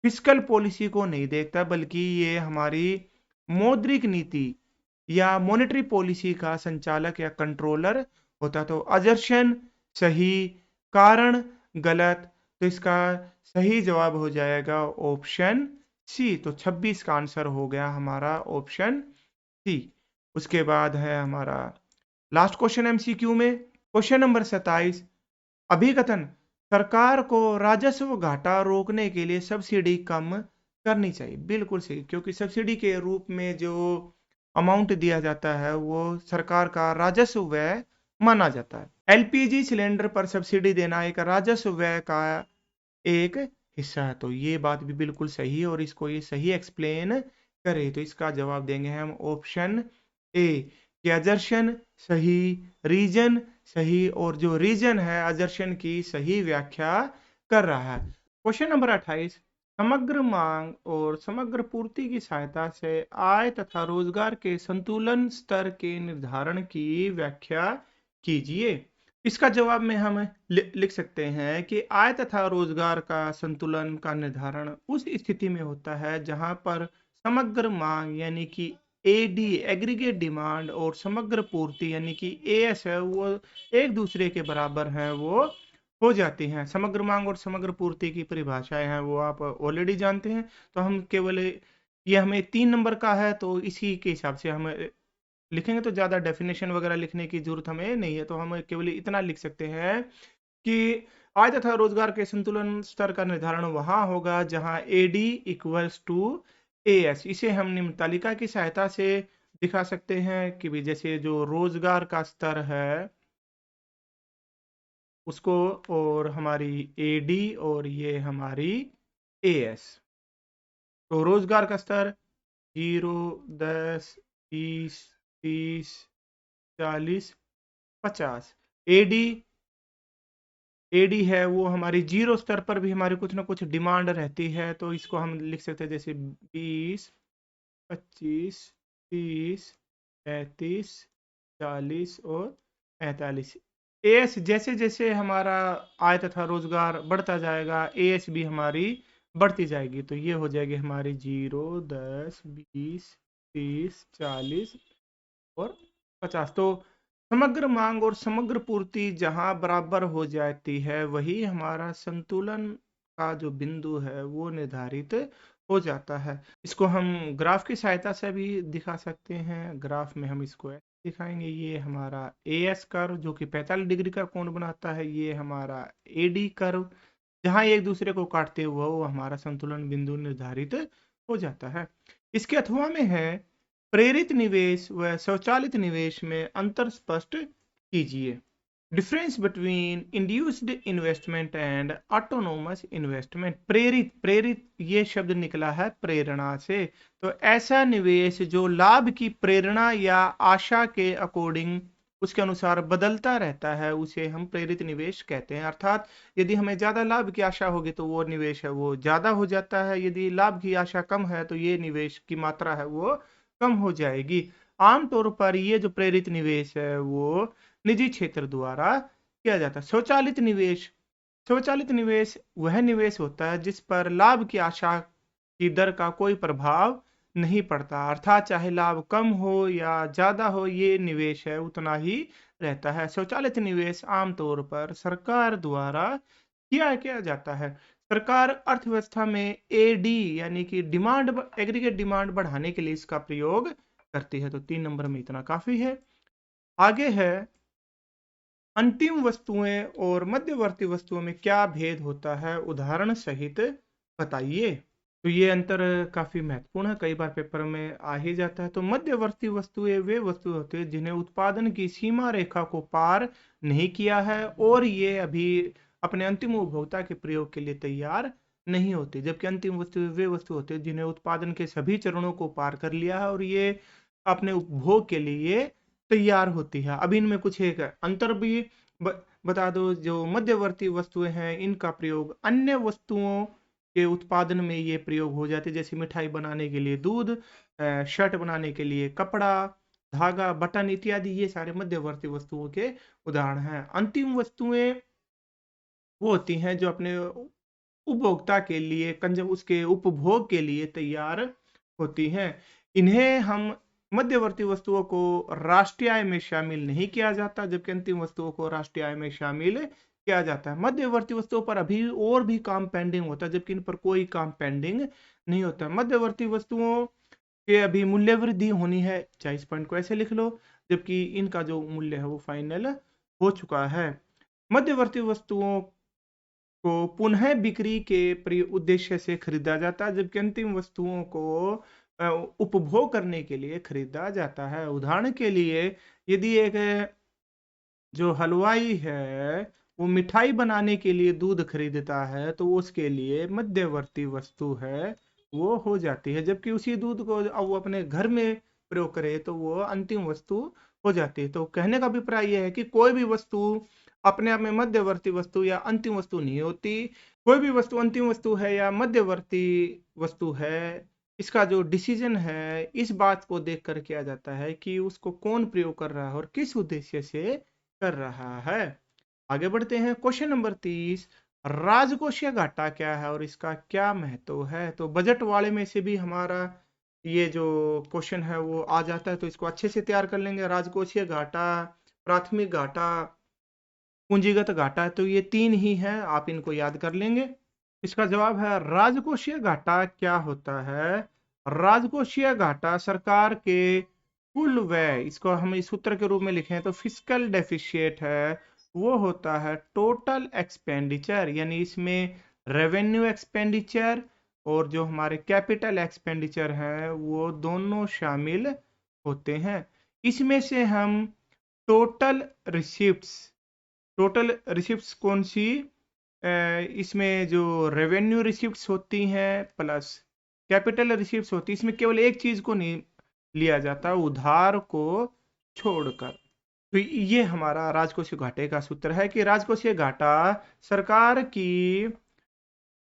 फिस्कल पॉलिसी को नहीं देखता, बल्कि ये हमारी मौद्रिक नीति या मॉनेटरी पॉलिसी का संचालक या कंट्रोलर होता। तो अजर्शन सही, कारण गलत। तो इसका सही जवाब हो जाएगा ऑप्शन सी। तो 26 का आंसर हो गया हमारा ऑप्शन सी। उसके बाद है हमारा लास्ट क्वेश्चन एमसीक्यू में, क्वेश्चन नंबर 27, अभिकथन सरकार को राजस्व घाटा रोकने के लिए सब्सिडी कम करनी चाहिए। बिल्कुल सही, क्योंकि सब्सिडी के रूप में जो अमाउंट दिया जाता है वो सरकार का राजस्व व्यय माना जाता है। एलपीजी सिलेंडर पर सब्सिडी देना एक राजस्व व्यय का एक हिस्सा है, तो ये बात भी बिल्कुल सही है और इसको ये सही एक्सप्लेन करे। तो इसका जवाब देंगे हम ऑप्शन ए कि अजर्शन सही, रीजन सही, और जो रीजन है अजर्शन की सही व्याख्या कर रहा है। क्वेश्चन नंबर 28, समग्र मांग और समग्र पूर्ति की सहायता से आय तथा रोजगार के संतुलन स्तर के निर्धारण की व्याख्या कीजिए। इसका जवाब में हम लिख सकते हैं कि आय तथा रोजगार का संतुलन का निर्धारण उस स्थिति में होता है जहां पर समग्र मांग यानी कि एडी एग्रीगेट डिमांड और समग्र पूर्ति यानी कि एएस है वो एक दूसरे के बराबर हैं, वो हो जाती हैं। समग्र मांग और समग्र पूर्ति की परिभाषाएं हैं वो आप ऑलरेडी जानते हैं, तो हम केवल ये हमें 3 नंबर का है तो इसी के हिसाब से हम लिखेंगे, तो ज़्यादा डेफिनेशन वगैरह लिखने की जरूरत हमें नहीं है। तो हम केवल इतना लिख सकते हैं कि आय तथा रोजगार के संतुलन स्तर का निर्धारण वहां होगा जहां एडी इक्वल्स टू एएस। इसे हम निम्न तालिका की सहायता से दिखा सकते हैं कि भी जैसे जो रोजगार का स्तर है उसको, और हमारी एडी और ये हमारी एएस। तो रोजगार का स्तर 0, 10, 20, 30, 40, 50। एडी एडी है वो हमारी जीरो स्तर पर भी हमारी कुछ ना कुछ डिमांड रहती है, तो इसको हम लिख सकते हैं जैसे 20, 25, 30, 35, 40 और 45। एएस जैसे जैसे हमारा आय तथा रोजगार बढ़ता जाएगा एएस भी हमारी बढ़ती जाएगी, तो ये हो जाएगी हमारी 0, 10, 20, 30, 40 और 50। तो समग्र मांग और समग्र पूर्ति जहां बराबर हो जाती है वही हमारा संतुलन का जो बिंदु है वो निर्धारित हो जाता है। इसको हम ग्राफ की सहायता से भी दिखा सकते हैं। ग्राफ में हम इसको ऐसे दिखाएंगे, ये हमारा एएस कर्व जो कि 45 डिग्री का कोण बनाता है, ये हमारा एडी कर्व जहां एक दूसरे को काटते हुए वो हमारा संतुलन बिंदु निर्धारित हो जाता है। इसके अथवा में है प्रेरित निवेश व स्वचालित निवेश में अंतर स्पष्ट कीजिए। Difference between induced investment and autonomous investment. प्रेरित, प्रेरित ये शब्द निकला है प्रेरणा से, तो ऐसा निवेश जो लाभ की प्रेरणा या आशा के अकॉर्डिंग उसके अनुसार बदलता रहता है उसे हम प्रेरित निवेश कहते हैं। अर्थात यदि हमें ज्यादा लाभ की आशा होगी तो वो निवेश है वो ज्यादा हो जाता है, यदि लाभ की आशा कम है तो ये निवेश की मात्रा है वो कम हो जाएगी। आमतौर पर ये जो प्रेरित निवेश है वो निजी क्षेत्र द्वारा किया जाता है। स्वचालित निवेश, स्वचालित निवेश वह निवेश होता है जिस पर लाभ की आशा की दर का कोई प्रभाव नहीं पड़ता, अर्थात चाहे लाभ कम हो या ज्यादा हो ये निवेश है उतना ही रहता है। स्वचालित निवेश आमतौर पर सरकार द्वारा किया जाता है। सरकार अर्थव्यवस्था में एडी यानी कि डिमांड एग्रीगेट डिमांड बढ़ाने के लिए इसका प्रयोग करती है। तो 3 नंबर में इतना काफी है। आगे है अंतिम वस्तुएं और मध्यवर्ती वस्तुओं में क्या भेद होता है, उदाहरण सहित बताइए। तो ये अंतर काफी महत्वपूर्ण है, कई बार पेपर में आ ही जाता है। तो मध्यवर्ती वस्तुएं वे वस्तुएं होती है जिन्हें उत्पादन की सीमा रेखा को पार नहीं किया है और ये अभी अपने अंतिम उपभोक्ता के प्रयोग के लिए तैयार नहीं होती, जबकि अंतिम वस्तुएं वे वस्तु होती है जिन्हें उत्पादन के सभी चरणों को पार कर लिया है और ये अपने उपभोग के लिए तैयार होती है। अब इनमें कुछ एक अंतर भी बता दो। जो मध्यवर्ती वस्तुएं हैं इनका प्रयोग अन्य वस्तुओं के उत्पादन में ये प्रयोग हो जाते हैं, जैसे मिठाई बनाने के लिए दूध, शर्ट बनाने के लिए कपड़ा, धागा, बटन इत्यादि, ये सारे मध्यवर्ती वस्तुओं के उदाहरण हैं। अंतिम वस्तुएं वो होती हैं जो अपने उपभोक्ता के लिए उसके उपभोग के लिए तैयार होती हैं। इन्हें हम मध्यवर्ती वस्तुओं को राष्ट्रीय आय में शामिल नहीं किया जाता, जबकि अंतिम वस्तुओं को राष्ट्रीय आय में शामिल किया जाता है। मध्यवर्ती वस्तुओं पर अभी और भी काम पेंडिंग होता है, जबकि इन पर कोई काम पेंडिंग नहीं होता। मध्यवर्ती वस्तुओं के अभी मूल्य वृद्धि होनी है, चाहे इस पॉइंट को ऐसे लिख लो, जबकि इनका जो मूल्य है वो फाइनल हो चुका है। मध्यवर्ती वस्तुओं को पुनः बिक्री के उद्देश्य से खरीदा जाता है, जबकि अंतिम वस्तुओं को उपभोग करने के लिए खरीदा जाता है। उदाहरण के लिए यदि एक जो हलवाई है वो मिठाई बनाने के लिए दूध खरीदता है तो उसके लिए मध्यवर्ती वस्तु है वो हो जाती है, जबकि उसी दूध को अब वो अपने घर में प्रयोग करे तो वो अंतिम वस्तु हो जाती है। तो कहने का अभिप्राय यह है कि कोई भी वस्तु अपने आप में मध्यवर्ती वस्तु या अंतिम वस्तु नहीं होती। कोई भी वस्तु अंतिम वस्तु है या मध्यवर्ती वस्तु है, इसका जो डिसीजन है इस बात को देख कर किया जाता है कि उसको कौन प्रयोग कर रहा है और किस उद्देश्य से कर रहा है। आगे बढ़ते हैं। क्वेश्चन नंबर 30, राजकोषीय घाटा क्या है और इसका क्या महत्व है? तो बजट वाले में से भी हमारा ये जो क्वेश्चन है वो आ जाता है, तो इसको अच्छे से तैयार कर लेंगे। राजकोषीय घाटा, प्राथमिक घाटा, पूंजीगत घाटा, तो ये तीन ही हैं, आप इनको याद कर लेंगे। इसका जवाब है राजकोषीय घाटा क्या होता है? राजकोषीय घाटा सरकार के कुल व्यय, इसको हम इस सूत्र के रूप में लिखें तो फिस्कल डेफिशिएट है, वो होता है टोटल एक्सपेंडिचर, यानी इसमें रेवेन्यू एक्सपेंडिचर और जो हमारे कैपिटल एक्सपेंडिचर हैं वो दोनों शामिल होते हैं। इसमें से हम टोटल रिसिप्ट्स, टोटल रिसिप्ट्स कौन सी? इसमें जो रेवेन्यू रिसिप्ट्स होती हैं प्लस कैपिटल रिसिप्ट्स होती है, इसमें केवल एक चीज को नहीं लिया जाता, उधार को छोड़कर। तो ये हमारा राजकोषीय घाटे का सूत्र है कि राजकोषीय घाटा सरकार की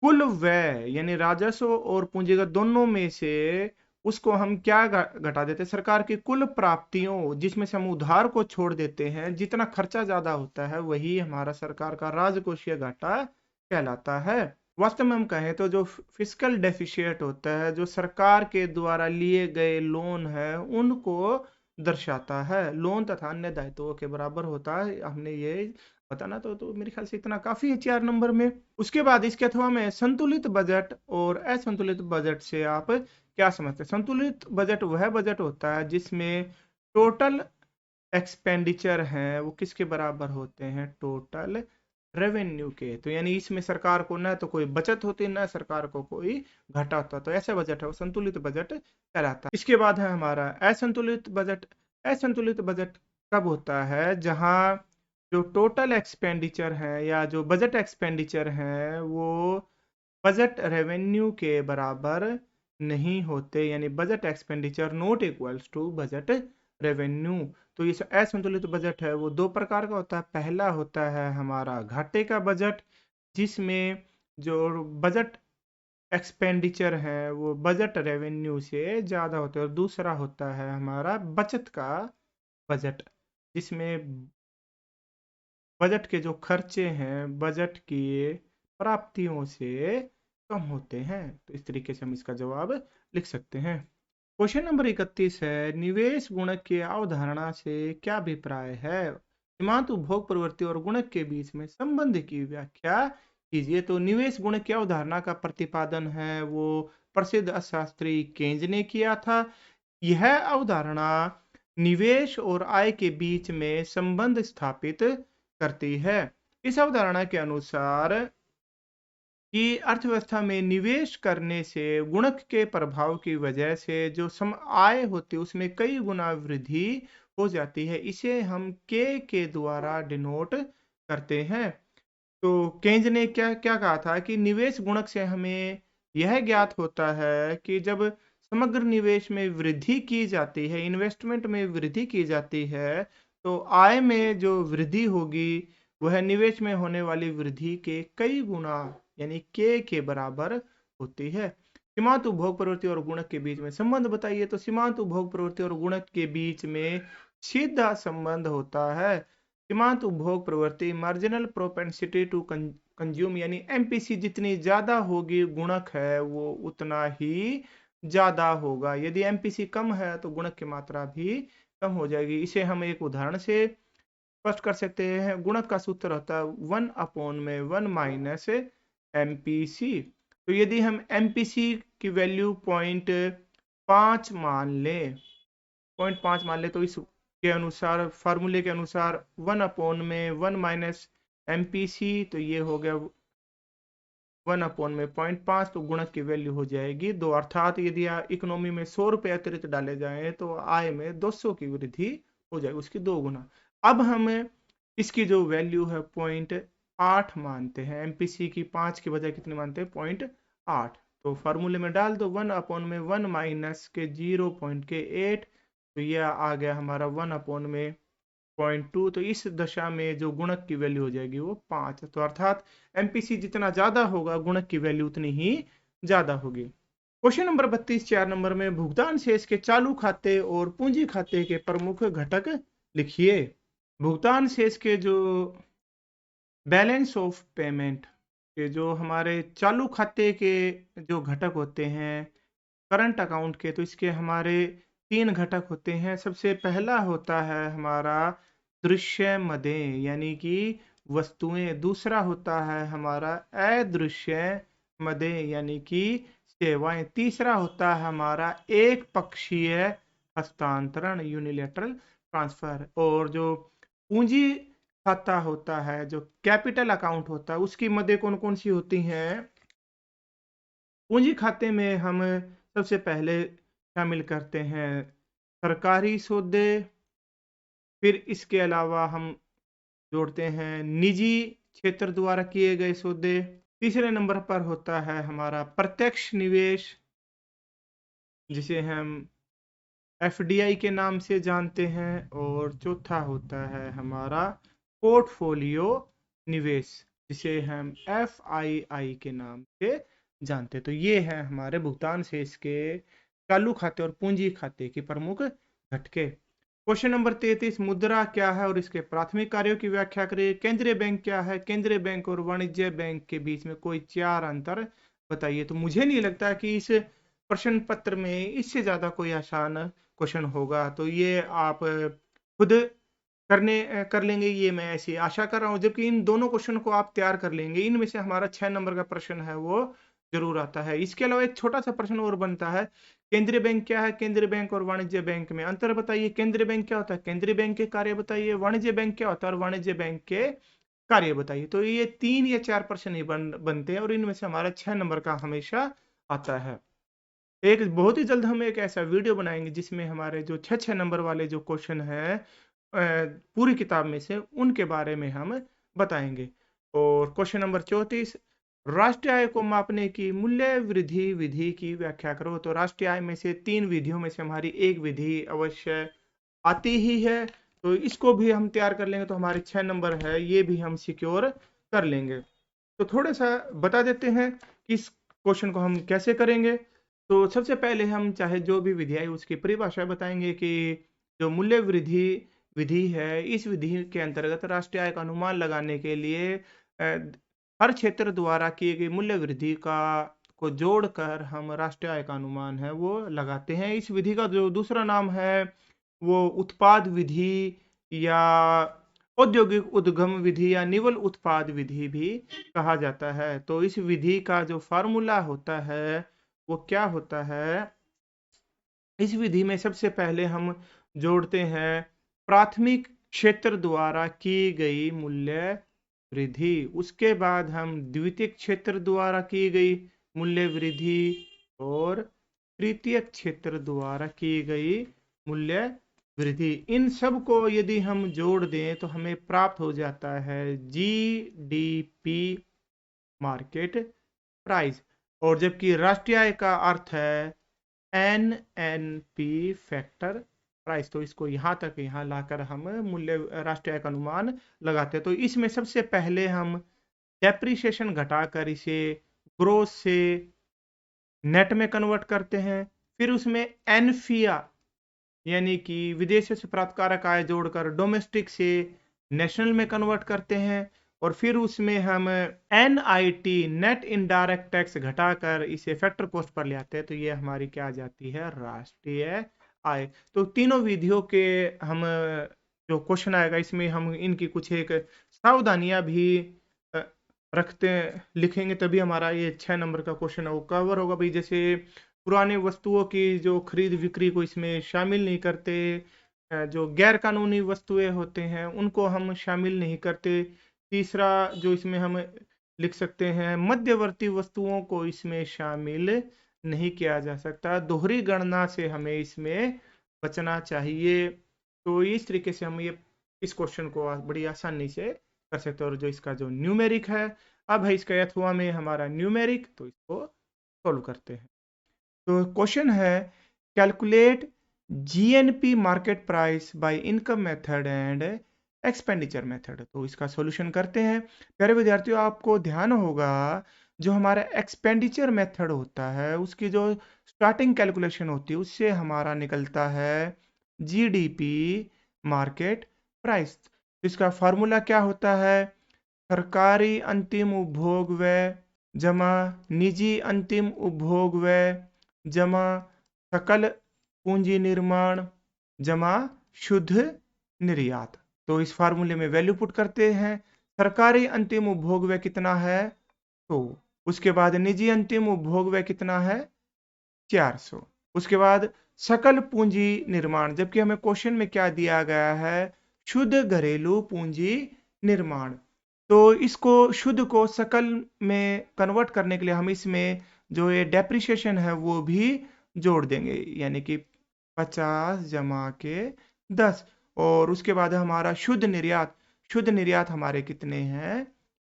कुल व्यय यानी राजस्व और पूंजीगत दोनों में से उसको हम क्या घटा देते हैं? सरकार की कुल प्राप्तियों, जिसमें से हम उधार को छोड़ देते हैं, जितना खर्चा ज्यादा होता है वही हमारा सरकार का राजकोषीय घाटा कहलाता है। वास्तव में हम कहें तो जो फिस्कल डेफिशिएट होता है, जो सरकार के द्वारा लिए गए लोन है, उनको दर्शाता है। लोन तथा अन्य दायित्वों के बराबर होता है, हमने ये बताना तो मेरे ख्याल से इतना काफी है 4 नंबर में। उसके बाद इसके अथवा में संतुलित बजट और असंतुलित बजट से आप क्या समझते हैं? संतुलित बजट वह बजट होता है जिसमें टोटल एक्सपेंडिचर हैं वो किसके बराबर होते हैं? टोटल रेवेन्यू के। तो यानी इसमें सरकार को ना तो कोई बचत होती ना सरकार को कोई घाटा होता, तो ऐसा बजट है वो संतुलित बजट कहलाता है। इसके बाद है हमारा असंतुलित बजट। असंतुलित बजट कब होता है? जहां जो टोटल एक्सपेंडिचर है या जो बजट एक्सपेंडिचर है वो बजट रेवेन्यू के बराबर नहीं होते, यानी budget expenditure not equals to budget revenue. तो ये असंतुलित बजट है वो दो प्रकार का होता है। पहला होता है हमारा घाटे का बजट, जिसमें जो बजट एक्सपेंडिचर है वो बजट रेवेन्यू से ज्यादा होते हैं। और दूसरा होता है हमारा बचत का बजट, जिसमें बजट के जो खर्चे हैं बजट की प्राप्तियों से कम होते हैं। तो इस तरीके से हम इसका जवाब लिख सकते हैं। क्वेश्चन नंबर 31 है, निवेश गुणक की अवधारणा से क्या अभिप्राय है? सीमांत उपभोग प्रवृत्ति और गुणक के बीच में संबंध की व्याख्या कीजिए। तो निवेश गुणक की अवधारणा का प्रतिपादन है वो प्रसिद्ध अर्थशास्त्री केन्ज ने किया था। यह अवधारणा निवेश और आय के बीच में संबंध स्थापित करती है। इस अवधारणा के अनुसार कि अर्थव्यवस्था में निवेश करने से गुणक के प्रभाव की वजह से जो सम आय होती है उसमें कई गुना वृद्धि हो जाती है। इसे हम के द्वारा डिनोट करते हैं। तो केन्ज ने क्या क्या कहा था कि निवेश गुणक से हमें यह ज्ञात होता है कि जब समग्र निवेश में वृद्धि की जाती है, इन्वेस्टमेंट में वृद्धि की जाती है, तो आय में जो वृद्धि होगी वह निवेश में होने वाली वृद्धि के कई गुना यानी के बराबर होती है। सीमांत उपभोग प्रवृत्ति और गुणक के बीच में संबंध बताइए। तो सीमांत उपभोग प्रवृत्ति और गुणक के बीच में सीधा संबंध होता है। सीमांत उपभोग प्रवृत्ति मार्जिनल प्रोपेंसिटी टू कंज्यूम, यानी एमपीसी जितनी ज्यादा होगी गुणक है वो उतना ही ज्यादा होगा। यदि एमपीसी कम है तो गुणक की मात्रा भी कम हो जाएगी। इसे हम एक उदाहरण से स्पष्ट कर सकते हैं। गुणक का सूत्र होता है 1/1 माइनस एमपीसी। तो यदि हम एमपीसी की वैल्यू 0.5 मान लें, 0.5 मान ले, तो इस के अनुसार फार्मूले के अनुसार 1/1 माइनस एमपीसी, तो ये हो गया 1/0.5, तो गुणक की वैल्यू हो जाएगी 2। अर्थात यदि इकोनॉमी में 100 रुपए अतिरिक्त डाले जाएं तो आय में 200 की वृद्धि हो जाएगी, उसकी 2 गुना। अब हम इसकी जो वैल्यू है 0.8 मानते हैं। एमपीसी की 5 की बजाय कितनी मानते हैं? 0.8। तो फार्मूले में डाल दो 1/1 माइनस के 0.8, तो यह आ गया हमारा 1/0.2। तो इस दशा में जो गुणक की वैल्यू हो जाएगी वो 5। तो अर्थात एमपीसी जितना ज्यादा होगा गुणक की वैल्यू उतनी ही ज्यादा होगी। क्वेश्चन नंबर 32 4 नंबर में, भुगतान शेष के चालू खाते और पूंजी खाते के प्रमुख घटक लिखिए। भुगतान शेष के जो बैलेंस ऑफ पेमेंट के जो हमारे चालू खाते के जो घटक होते हैं करंट अकाउंट के, तो इसके हमारे 3 घटक होते हैं। सबसे पहला होता है हमारा दृश्य मदें यानी कि वस्तुएं। दूसरा होता है हमारा अदृश्य मदें यानी कि सेवाएं। तीसरा होता है हमारा एक पक्षीय हस्तांतरण यूनिलेटरल ट्रांसफर। और जो पूंजी खाता होता है, जो कैपिटल अकाउंट होता है, उसकी मदें कौन कौन सी होती हैं? पूंजी खाते में हम सबसे पहले शामिल करते हैं सरकारी सौदे। फिर इसके अलावा हम जोड़ते हैं निजी क्षेत्र द्वारा किए गए सौदे। तीसरे नंबर पर होता है हमारा प्रत्यक्ष निवेश, जिसे हम एफडीआई के नाम से जानते हैं। और चौथा होता है हमारा पोर्टफोलियो निवेश, जिसे हम एफआईआई के नाम से जानते हैं। तो ये है हमारे भुगतान शेष के चालू खाते और पूंजी खाते की प्रमुख घटके। क्वेश्चन नंबर 33, मुद्रा क्या है और इसके प्राथमिक कार्यों की व्याख्या करें। केंद्रीय बैंक क्या है? केंद्रीय बैंक और वाणिज्य बैंक के बीच में कोई 4 अंतर बताइए। तो मुझे नहीं लगता कि इस प्रश्न पत्र में इससे ज्यादा कोई आसान क्वेश्चन होगा, तो ये आप खुद कर लेंगे, ये मैं ऐसी आशा कर रहा हूँ। जबकि इन दोनों क्वेश्चन को आप तैयार कर लेंगे, इनमें से हमारा 6 नंबर का प्रश्न है वो जरूर आता है। इसके अलावा एक छोटा सा प्रश्न और बनता है, केंद्रीय बैंक क्या है? केंद्रीय बैंक और वाणिज्य बैंक में अंतर बताइए। केंद्रीय बैंक क्या होता है? केंद्रीय बैंक के कार्य बताइए। वाणिज्य बैंक क्या होता है? और वाणिज्य बैंक के कार्य बताइए। तो ये 3 या 4 प्रश्न ही बनते हैं और इनमें से हमारा 6 नंबर का हमेशा आता है। एक बहुत ही जल्द हम एक ऐसा वीडियो बनाएंगे जिसमें हमारे जो 6 नंबर वाले जो क्वेश्चन हैं पूरी किताब में से, उनके बारे में हम बताएंगे। और क्वेश्चन नंबर 34, राष्ट्रीय आय को मापने की मूल्य वृद्धि विधि की व्याख्या करो। तो राष्ट्रीय आय में से 3 विधियों में से हमारी एक विधि अवश्य आती ही है, तो इसको भी हम तैयार कर लेंगे। तो हमारे 6 नंबर है ये भी हम सिक्योर कर लेंगे। तो थोड़ा सा बता देते हैं कि इस क्वेश्चन को हम कैसे करेंगे। तो सबसे पहले हम चाहे जो भी विधि है उसकी परिभाषा बताएंगे कि जो मूल्य वृद्धि विधि है, इस विधि के अंतर्गत राष्ट्रीय आय का अनुमान लगाने के लिए हर क्षेत्र द्वारा की गई मूल्य वृद्धि का को जोड़कर हम राष्ट्रीय आय का अनुमान है वो लगाते हैं। इस विधि का जो दूसरा नाम है वो उत्पाद विधि या औद्योगिक उद्गम विधि या निवल उत्पाद विधि भी कहा जाता है। तो इस विधि का जो फार्मूला होता है वो क्या होता है? इस विधि में सबसे पहले हम जोड़ते हैं प्राथमिक क्षेत्र द्वारा की गई मूल्य वृद्धि। उसके बाद हम द्वितीयक क्षेत्र द्वारा की गई मूल्य वृद्धि और तृतीयक क्षेत्र द्वारा की गई मूल्य वृद्धि। इन सब को यदि हम जोड़ दें तो हमें प्राप्त हो जाता है जीडीपी मार्केट प्राइस। और जबकि राष्ट्रीय आय का अर्थ है एनएनपी फैक्टर प्राइस। तो इसको यहाँ तक यहाँ लाकर हम मूल्य राष्ट्रीय आय का अनुमान लगाते हैं। तो इसमें सबसे पहले हम डेप्रिसिएशन घटाकर इसे ग्रोस से नेट में कन्वर्ट करते हैं। फिर उसमें एनफिया यानी कि विदेशों से प्राप्त कारक आय जोड़कर डोमेस्टिक से नेशनल में कन्वर्ट करते हैं। और फिर उसमें हम एनआईटी नेट इनडायरेक्ट टैक्स घटाकर इसे फैक्टर कॉस्ट पर ले आते हैं। तो ये हमारी क्या आ जाती है? राष्ट्रीय आय। तो तीनों विधियों के हम जो क्वेश्चन आएगा इसमें हम इनकी कुछ एक सावधानियां भी अ, रखते लिखेंगे, तभी हमारा ये 6 नंबर का क्वेश्चन है वो कवर होगा भाई। जैसे पुराने वस्तुओं की जो खरीद बिक्री को इसमें शामिल नहीं करते, जो गैर कानूनी वस्तुएं होते हैं उनको हम शामिल नहीं करते। तीसरा जो इसमें हम लिख सकते हैं, मध्यवर्ती वस्तुओं को इसमें शामिल नहीं किया जा सकता। दोहरी गणना से हमें इसमें बचना चाहिए। तो इस तरीके से हम ये इस क्वेश्चन को बड़ी आसानी से कर सकते हैं। और जो इसका जो न्यूमेरिक है, अब है इसका अथवा में हमारा न्यूमेरिक, तो इसको सोल्व करते हैं। तो क्वेश्चन है calculate GNP market price by income method and expenditure method. तो इसका सॉल्यूशन करते हैं। प्यारे विद्यार्थियों, आपको ध्यान होगा जो हमारा एक्सपेंडिचर मेथड होता है उसकी जो स्टार्टिंग कैलकुलेशन होती है उससे हमारा निकलता है जीडीपी मार्केट प्राइस। इसका फॉर्मूला क्या होता है? सरकारी अंतिम उपभोग व्यय जमा निजी अंतिम उपभोग व्यय जमा सकल पूंजी निर्माण जमा शुद्ध निर्यात। तो इस फार्मूले में वैल्यू पुट करते हैं। सरकारी अंतिम उपभोग व्यय कितना है, तो उसके बाद निजी अंतिम उपभोग व्यय कितना है, 400। उसके बाद सकल पूंजी निर्माण, जबकि हमें क्वेश्चन में क्या दिया गया है, शुद्ध घरेलू पूंजी निर्माण। तो इसको शुद्ध को सकल में कन्वर्ट करने के लिए हम इसमें जो ये डेप्रिसिएशन है वो भी जोड़ देंगे, यानी कि 50 जमा के 10। और उसके बाद हमारा शुद्ध निर्यात, शुद्ध निर्यात हमारे कितने हैं,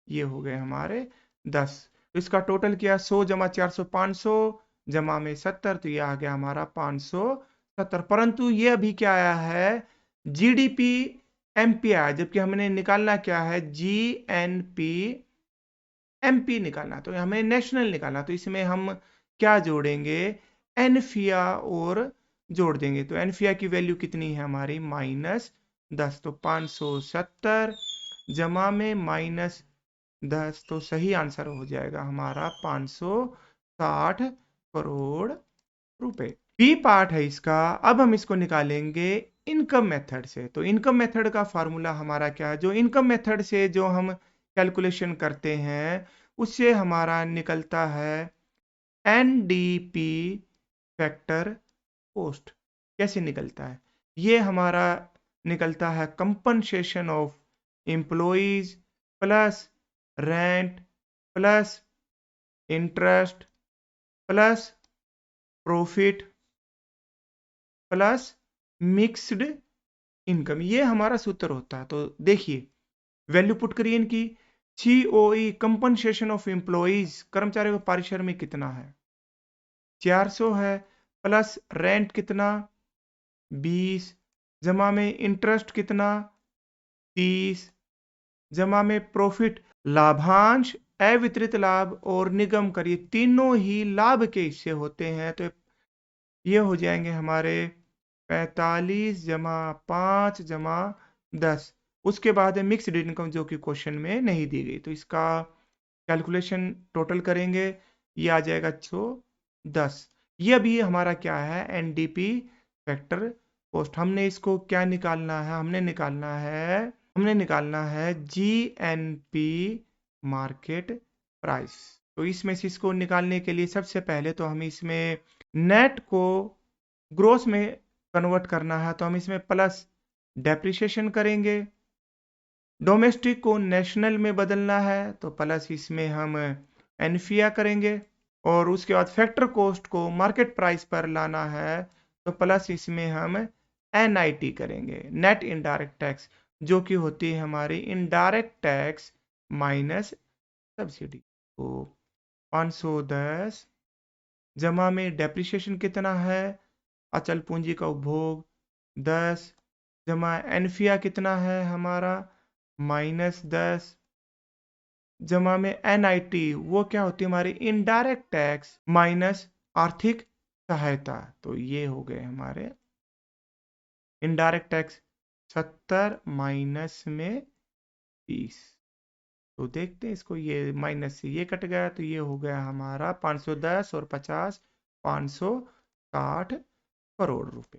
ये हो गए हमारे 10। तो इसका टोटल किया 100 जमा 400 500 जमा में 70, तो ये आ गया हमारा 570। परंतु ये अभी क्या आया है, जीडीपी एमपी आया, जबकि हमने निकालना क्या है, जीएनपी एमपी निकालना, तो हमें नेशनल निकालना। तो इसमें हम क्या जोड़ेंगे, एनफिया और जोड़ देंगे। तो एनफिया की वैल्यू कितनी है हमारी, -10। तो 570 जमा में -10, तो सही आंसर हो जाएगा हमारा 560 करोड़ रुपए। बी पार्ट है इसका। अब हम इसको निकालेंगे इनकम मेथड से। तो इनकम मेथड का फार्मूला हमारा क्या है, जो इनकम मेथड से जो हम कैलकुलेशन करते हैं उससे हमारा निकलता है एनडीपी फैक्टर पोस्ट। कैसे निकलता है, ये हमारा निकलता है compensation of employees plus rent plus interest plus profit plus mixed income, ये हमारा सूत्र होता है। तो देखिए वैल्यू पुट करिए इनकी। सीओई कंपनसेशन ऑफ एम्प्लॉइज, कर्मचारियों का पारिश्रमिक कितना है, 400 है, प्लस रेंट कितना 20 जमा में इंटरेस्ट कितना 30 जमा में प्रॉफिट लाभांश अवितरित लाभ और निगम कर, ये तीनों ही लाभ के हिस्से होते हैं। तो ये हो जाएंगे हमारे 45 जमा 5 जमा 10। उसके बाद है मिक्स्ड इनकम जो कि क्वेश्चन में नहीं दी गई, तो इसका कैलकुलेशन टोटल करेंगे, ये आ जाएगा 110। ये भी हमारा क्या है, एनडीपी फैक्टर पोस्ट। हमने इसको क्या निकालना है, हमने निकालना है जीएनपी मार्केट प्राइस। तो इसमें से इसको निकालने के लिए सबसे पहले तो हम इसमें नेट को ग्रोस में कन्वर्ट करना है, तो हम इसमें प्लस डेप्रिसिएशन करेंगे। डोमेस्टिक को नेशनल में बदलना है, तो प्लस इसमें हम एनफिया करेंगे। और उसके बाद फैक्टर कॉस्ट को मार्केट प्राइस पर लाना है, तो प्लस इसमें हम एनआईटी करेंगे, नेट इनडायरेक्ट टैक्स, जो कि होती है हमारी इनडायरेक्ट टैक्स माइनस सब्सिडी। तो 510 जमा में डेप्रिसिएशन कितना है, अचल पूंजी का उपभोग 10 जमा एनफिया कितना है हमारा -10 जमा में एनआईटी, वो क्या होती है हमारी इनडायरेक्ट टैक्स माइनस आर्थिक सहायता। तो ये हो गए हमारे इनडायरेक्ट टैक्स 70 माइनस में 30। तो देखते हैं इसको, ये माइनस से ये कट गया, तो ये हो गया हमारा 510 और 50 560 करोड़ रुपए।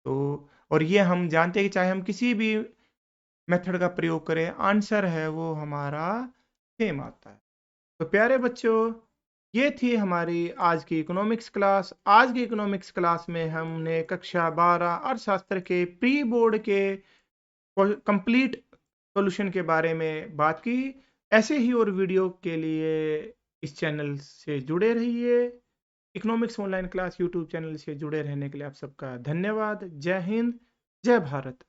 तो और ये हम जानते हैं कि चाहे हम किसी भी मेथड का प्रयोग करें, आंसर है वो हमारा सेम आता है। तो प्यारे बच्चों, ये थी हमारी आज की इकोनॉमिक्स क्लास। आज की इकोनॉमिक्स क्लास में हमने कक्षा 12 अर्थशास्त्र के प्री बोर्ड के कंप्लीट सॉल्यूशन के बारे में बात की। ऐसे ही और वीडियो के लिए इस चैनल से जुड़े रहिए। Economics online class YouTube channel से जुड़े रहने के लिए आप सबका धन्यवाद। जय हिंद, जय भारत।